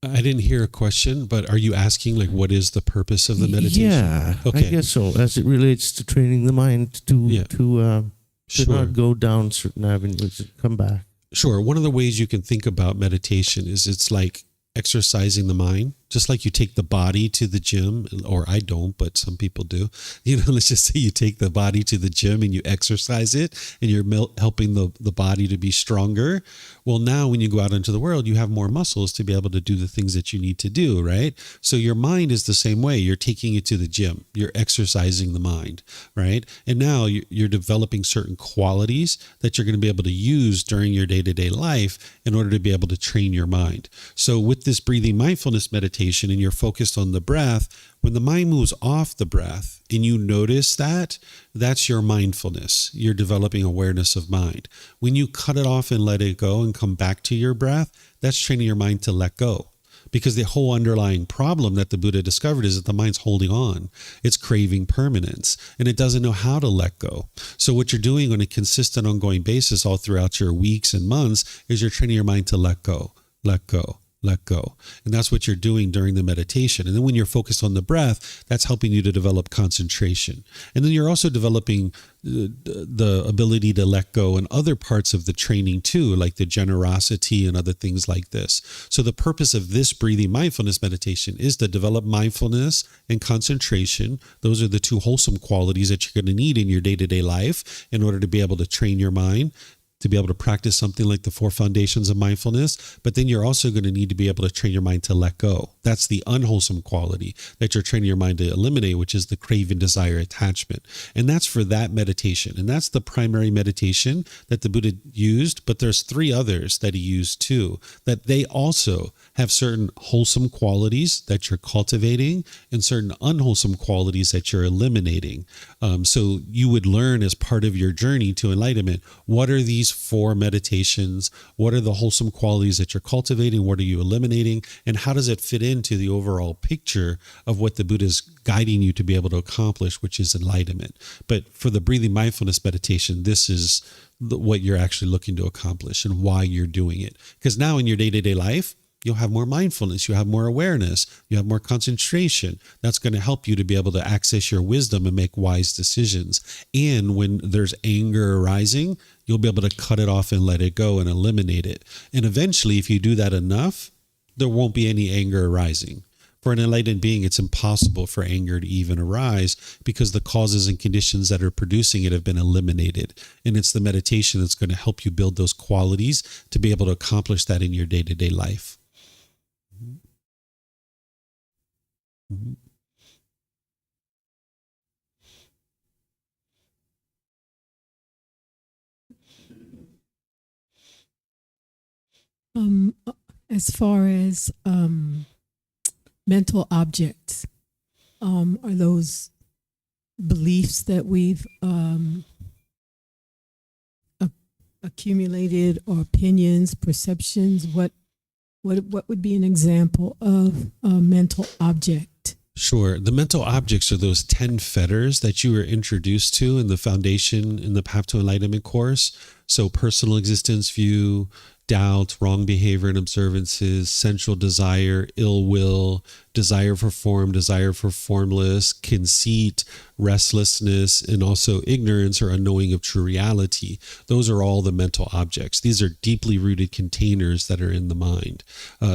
I didn't hear a question, but are you asking, like, what is the purpose of the meditation? Yeah, okay. I guess so. As it relates to training the mind to Sure. not go down certain avenues and come back. Sure. One of the ways you can think about meditation is it's like exercising the mind, just like you take the body to the gym, or I don't, but some people do. Let's just say you take the body to the gym and you exercise it and you're helping the body to be stronger. Well, now when you go out into the world, you have more muscles to be able to do the things that you need to do, right? So your mind is the same way. You're taking it to the gym. You're exercising the mind, right? And now you're developing certain qualities that you're going to be able to use during your day-to-day life in order to be able to train your mind. So with this breathing mindfulness meditation, and you're focused on the breath, when the mind moves off the breath and you notice that, that's your mindfulness. You're developing awareness of mind. When you cut it off and let it go and come back to your breath, that's training your mind to let go. Because the whole underlying problem that the Buddha discovered is that the mind's holding on. It's craving permanence, and it doesn't know how to let go. So what you're doing on a consistent, ongoing basis all throughout your weeks and months is you're training your mind to let go, let go, let go. And that's what you're doing during the meditation. And then when you're focused on the breath, that's helping you to develop concentration. And then you're also developing the ability to let go in other parts of the training too, like the generosity and other things like this. So the purpose of this breathing mindfulness meditation is to develop mindfulness and concentration. Those are the 2 wholesome qualities that you're going to need in your day-to-day life in order to be able to train your mind, to be able to practice something like the 4 foundations of mindfulness. But then you're also going to need to be able to train your mind to let go. That's the unwholesome quality that you're training your mind to eliminate, which is the craving, desire, attachment. And that's for that meditation. And that's the primary meditation that the Buddha used. But there's 3 others that he used too, that they also have certain wholesome qualities that you're cultivating and certain unwholesome qualities that you're eliminating. So you would learn as part of your journey to enlightenment, what are these 4 meditations? What are the wholesome qualities that you're cultivating? What are you eliminating? And how does it fit into the overall picture of what the Buddha is guiding you to be able to accomplish, which is enlightenment? But for the breathing mindfulness meditation, this is what you're actually looking to accomplish and why you're doing it. Because now in your day-to-day life, you'll have more mindfulness, you'll have more awareness, you have more concentration. That's going to help you to be able to access your wisdom and make wise decisions. And when there's anger arising, you'll be able to cut it off and let it go and eliminate it. And eventually, if you do that enough, there won't be any anger arising. For an enlightened being, it's impossible for anger to even arise because the causes and conditions that are producing it have been eliminated. And it's the meditation that's going to help you build those qualities to be able to accomplish that in your day-to-day life. Mm-hmm. As far as mental objects, are those beliefs that we've accumulated, or opinions, perceptions? What would be an example of a mental object? Sure. The mental objects are those 10 fetters that you were introduced to in the foundation in the Path to Enlightenment course. So personal existence view, doubt, wrong behavior and observances, sensual desire, ill will, desire for form, desire for formless, conceit, restlessness, and also ignorance or unknowing of true reality. Those are all the mental objects. These are deeply rooted containers that are in the mind.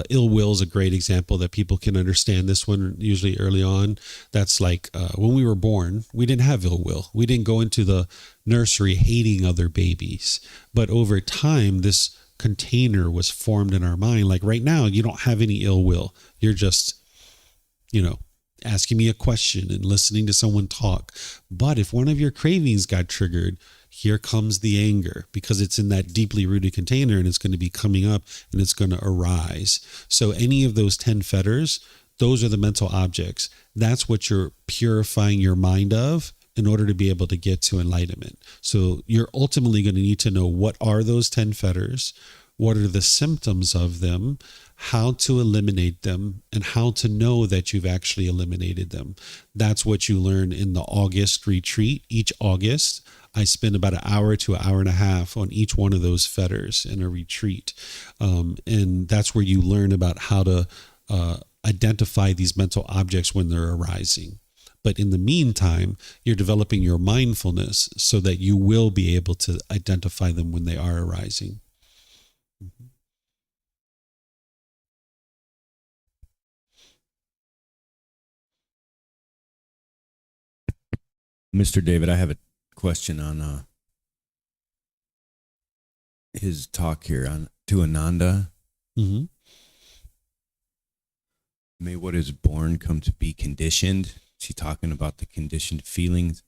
Ill will is a great example that people can understand this one usually early on. That's like when we were born, we didn't have ill will. We didn't go into the nursery hating other babies. But over time, this container was formed in our mind. Like right now, you don't have any ill will. You're just, asking me a question and listening to someone talk. But if one of your cravings got triggered, here comes the anger because it's in that deeply rooted container and it's going to be coming up and it's going to arise. So any of those 10 fetters, those are the mental objects. That's what you're purifying your mind of in order to be able to get to enlightenment. So you're ultimately going to need to know what are those 10 fetters, what are the symptoms of them, how to eliminate them, and how to know that you've actually eliminated them. That's what you learn in the August retreat. Each August, I spend about an hour to an hour and a half on each one of those fetters in a retreat. And that's where you learn about how to identify these mental objects when they're arising. But in the meantime, you're developing your mindfulness so that you will be able to identify them when they are arising. Mm-hmm. Mr. David, I have a question on his talk here to Ananda. Mm-hmm. May what is born come to be conditioned. Is he talking about the conditioned feelings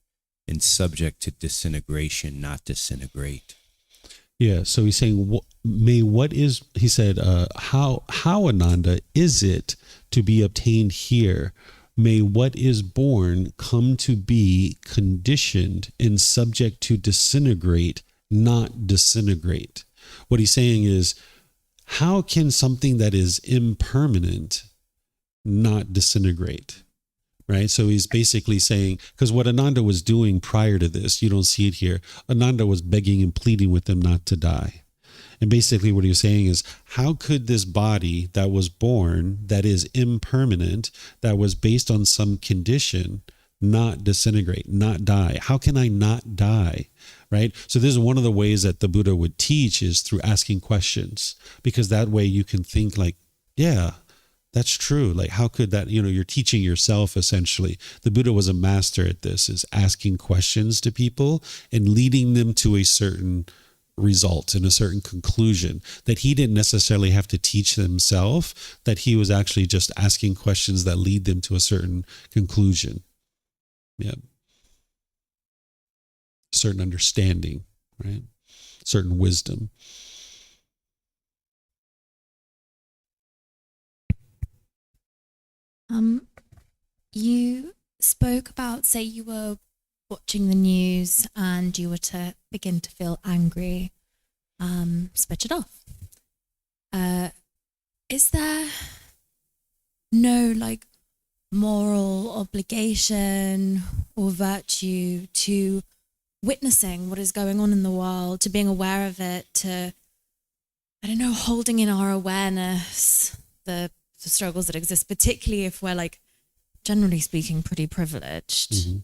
and subject to disintegration, not disintegrate? Yeah, so he's saying, he said, how Ananda is it to be obtained here? May what is born come to be conditioned and subject to disintegrate, not disintegrate. What he's saying is, how can something that is impermanent not disintegrate? Right? So he's basically saying, because what Ananda was doing prior to this, you don't see it here. Ananda was begging and pleading with them not to die. And basically what he was saying is, how could this body that was born, that is impermanent, that was based on some condition, not disintegrate, not die? How can I not die? Right? So this is one of the ways that the Buddha would teach, is through asking questions, because that way you can think like, yeah, that's true. Like, how could that, you're teaching yourself essentially. The Buddha was a master at this, is asking questions to people and leading them to a certain result and a certain conclusion that he didn't necessarily have to teach himself, that he was actually just asking questions that lead them to a certain conclusion. Yeah. Certain understanding, right? Certain wisdom. You spoke about, say you were watching the news and you were to begin to feel angry, switch it off. Is there no moral obligation or virtue to witnessing what is going on in the world, to being aware of it, to, holding in our awareness the struggles that exist, particularly if we're like, generally speaking, pretty privileged. Mm-hmm.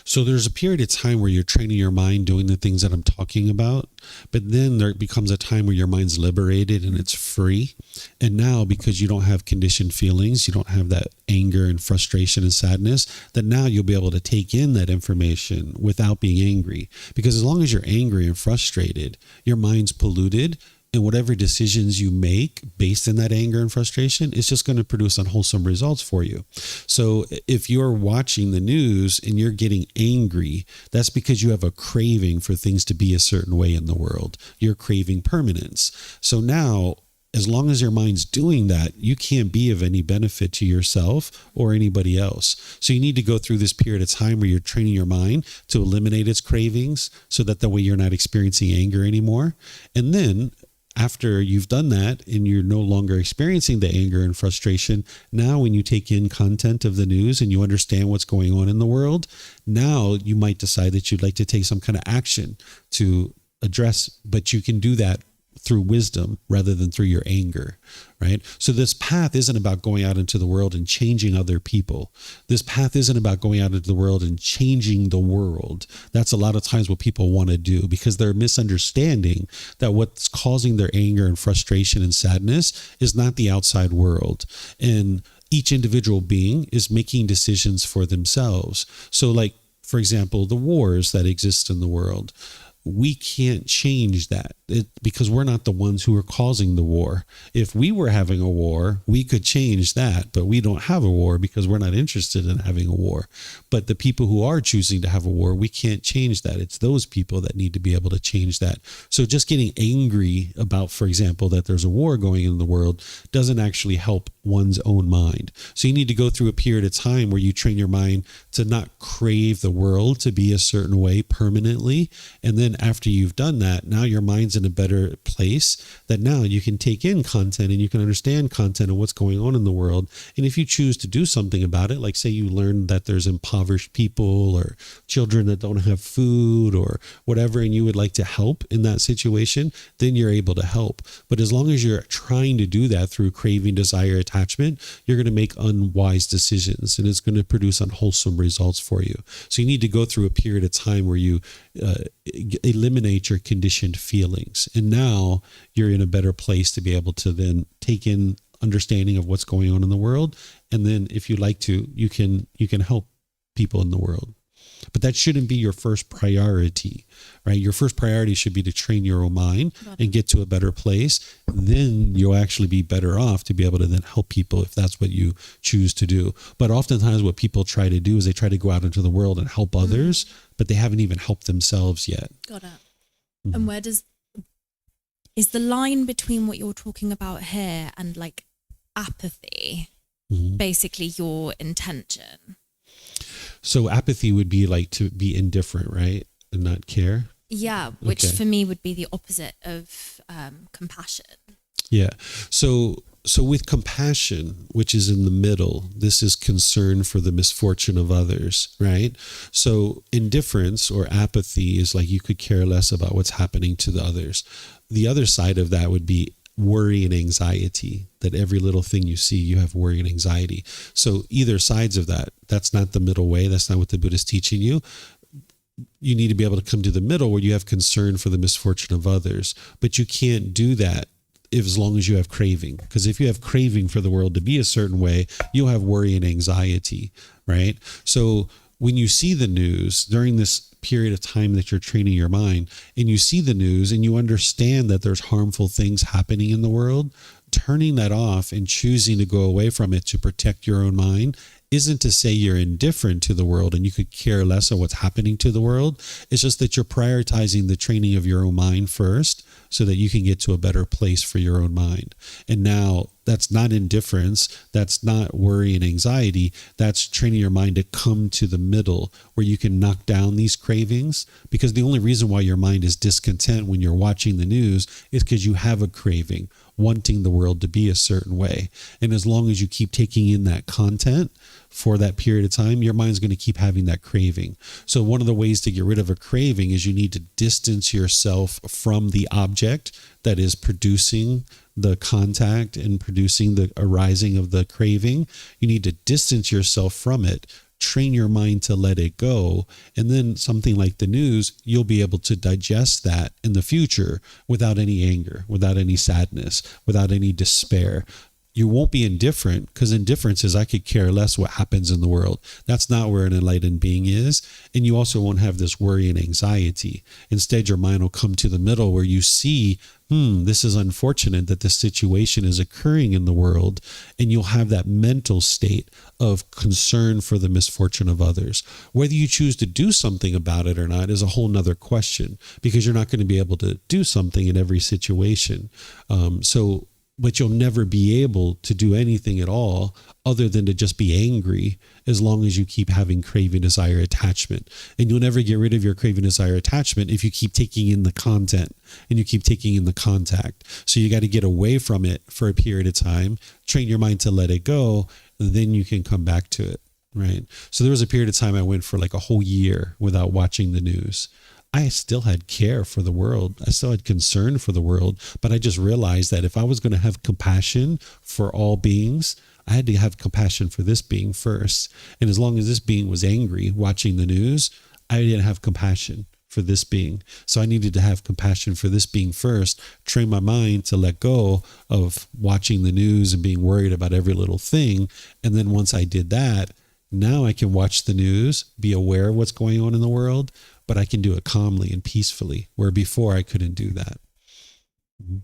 So there's a period of time where you're training your mind doing the things that I'm talking about, but then there becomes a time where your mind's liberated and it's free. And now, because you don't have conditioned feelings, you don't have that anger and frustration and sadness, that now you'll be able to take in that information without being angry. Because as long as you're angry and frustrated, your mind's polluted. And whatever decisions you make based on that anger and frustration, it's just going to produce unwholesome results for you. So if you're watching the news and you're getting angry, that's because you have a craving for things to be a certain way in the world. You're craving permanence. So now, as long as your mind's doing that, you can't be of any benefit to yourself or anybody else. So you need to go through this period of time where you're training your mind to eliminate its cravings so that way you're not experiencing anger anymore. And then after you've done that and you're no longer experiencing the anger and frustration, now when you take in content of the news and you understand what's going on in the world, now you might decide that you'd like to take some kind of action to address, but you can do that through wisdom rather than through your anger, right? So this path isn't about going out into the world and changing other people. This path isn't about going out into the world and changing the world. That's a lot of times what people want to do because they're misunderstanding that what's causing their anger and frustration and sadness is not the outside world. And each individual being is making decisions for themselves. So like, for example, the wars that exist in the world, we can't change that because we're not the ones who are causing the war. If we were having a war, we could change that, but we don't have a war because we're not interested in having a war. But the people who are choosing to have a war, we can't change that. It's those people that need to be able to change that. So just getting angry about, for example, that there's a war going in the world doesn't actually help one's own mind. So you need to go through a period of time where you train your mind to not crave the world to be a certain way permanently. And then after you've done that, now your mind's in a better place that now you can take in content and you can understand content and what's going on in the world. And if you choose to do something about it, like say you learn that there's impoverished people or children that don't have food or whatever, and you would like to help in that situation, then you're able to help. But as long as you're trying to do that through craving, desire, attachment, you're going to make unwise decisions and it's going to produce unwholesome results for you. So you need to go through a period of time where you eliminate your conditioned feelings. And now you're in a better place to be able to then take in understanding of what's going on in the world. And then if you like to, you can help people in the world. But that shouldn't be your first priority, right? Your first priority should be to train your own mind and get to a better place. Then you'll actually be better off to be able to then help people if that's what you choose to do. But oftentimes what people try to do is they try to go out into the world and help others, but they haven't even helped themselves yet. Got it. And where is the line between what you're talking about here and like apathy basically your intention? So apathy would be like to be indifferent, right? And not care. Yeah, which for me would be the opposite of compassion. Yeah. So with compassion, which is in the middle, this is concern for the misfortune of others, right? So indifference or apathy is like you could care less about what's happening to the others. The other side of that would be worry and anxiety, that every little thing you see, you have worry and anxiety. So either sides of that, that's not the middle way. That's not what the Buddha is teaching you. You need to be able to come to the middle where you have concern for the misfortune of others, but you can't do that as long as you have craving. Because if you have craving for the world to be a certain way, you'll have worry and anxiety, right? So when you see the news during this period of time that you're training your mind and you see the news and you understand that there's harmful things happening in the world, turning that off and choosing to go away from it to protect your own mind isn't to say you're indifferent to the world and you could care less of what's happening to the world. It's just that you're prioritizing the training of your own mind first so that you can get to a better place for your own mind. And now that's not indifference. That's not worry and anxiety. That's training your mind to come to the middle where you can knock down these cravings, because the only reason why your mind is discontent when you're watching the news is because you have a craving, wanting the world to be a certain way. And as long as you keep taking in that content for that period of time, your mind's going to keep having that craving. So one of the ways to get rid of a craving is you need to distance yourself from the object that is producing the contact and producing the arising of the craving. You need to distance yourself from it, train your mind to let it go. And then something like the news, you'll be able to digest that in the future without any anger, without any sadness, without any despair. You won't be indifferent, because indifference is I could care less what happens in the world. That's not where an enlightened being is. And you also won't have this worry and anxiety. Instead, your mind will come to the middle where you see, this is unfortunate that this situation is occurring in the world. And you'll have that mental state of concern for the misfortune of others. Whether you choose to do something about it or not is a whole nother question, because you're not going to be able to do something in every situation. But you'll never be able to do anything at all other than to just be angry, as long as you keep having craving, desire, attachment. And you'll never get rid of your craving, desire, attachment if you keep taking in the content and you keep taking in the contact. So you got to get away from it for a period of time, train your mind to let it go, and then you can come back to it, right? So there was a period of time I went for like a whole year without watching the news. I still had care for the world. I still had concern for the world, but I just realized that if I was going to have compassion for all beings, I had to have compassion for this being first. And as long as this being was angry watching the news, I didn't have compassion for this being. So I needed to have compassion for this being first, train my mind to let go of watching the news and being worried about every little thing. And then once I did that, now I can watch the news, be aware of what's going on in the world, but I can do it calmly and peacefully, where before I couldn't do that.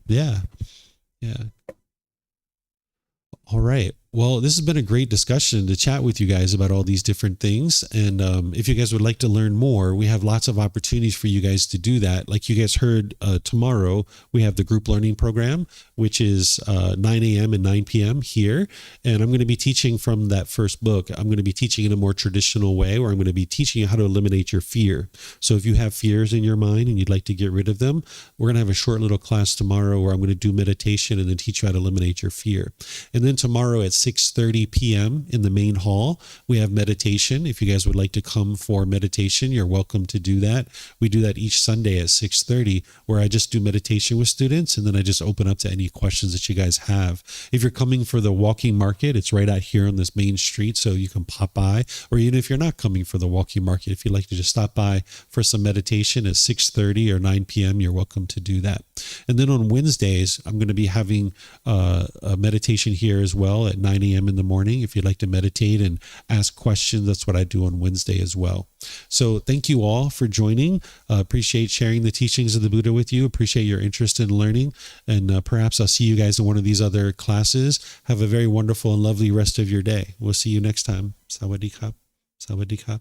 Yeah. All right. Well, this has been a great discussion to chat with you guys about all these different things. And if you guys would like to learn more, we have lots of opportunities for you guys to do that. Like you guys heard, tomorrow, we have the group learning program, which is 9 a.m. and 9 p.m. here. And I'm going to be teaching from that first book. I'm going to be teaching in a more traditional way, where I'm going to be teaching you how to eliminate your fear. So if you have fears in your mind and you'd like to get rid of them, we're going to have a short little class tomorrow where I'm going to do meditation and then teach you how to eliminate your fear. And then tomorrow at 6:30 p.m. in the main hall, we have meditation. If you guys would like to come for meditation, you're welcome to do that. We do that each Sunday at 6:30, where I just do meditation with students, and then I just open up to any questions that you guys have. If you're coming for the walking market, it's right out here on this main street, so you can pop by. Or even if you're not coming for the walking market, if you'd like to just stop by for some meditation at 6:30 or 9 p.m., you're welcome to do that. And then on Wednesdays, I'm going to be having a meditation here as well at 9 a.m. in the morning. If you'd like to meditate and ask questions, that's what I do on Wednesday as well. So thank you all for joining. Appreciate sharing the teachings of the Buddha with you. Appreciate your interest in learning. And perhaps I'll see you guys in one of these other classes. Have a very wonderful and lovely rest of your day. We'll see you next time. Sawadee krap. Sawadee krap.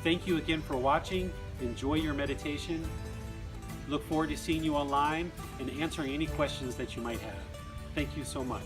Thank you again for watching. Enjoy your meditation. Look forward to seeing you online and answering any questions that you might have. Thank you so much.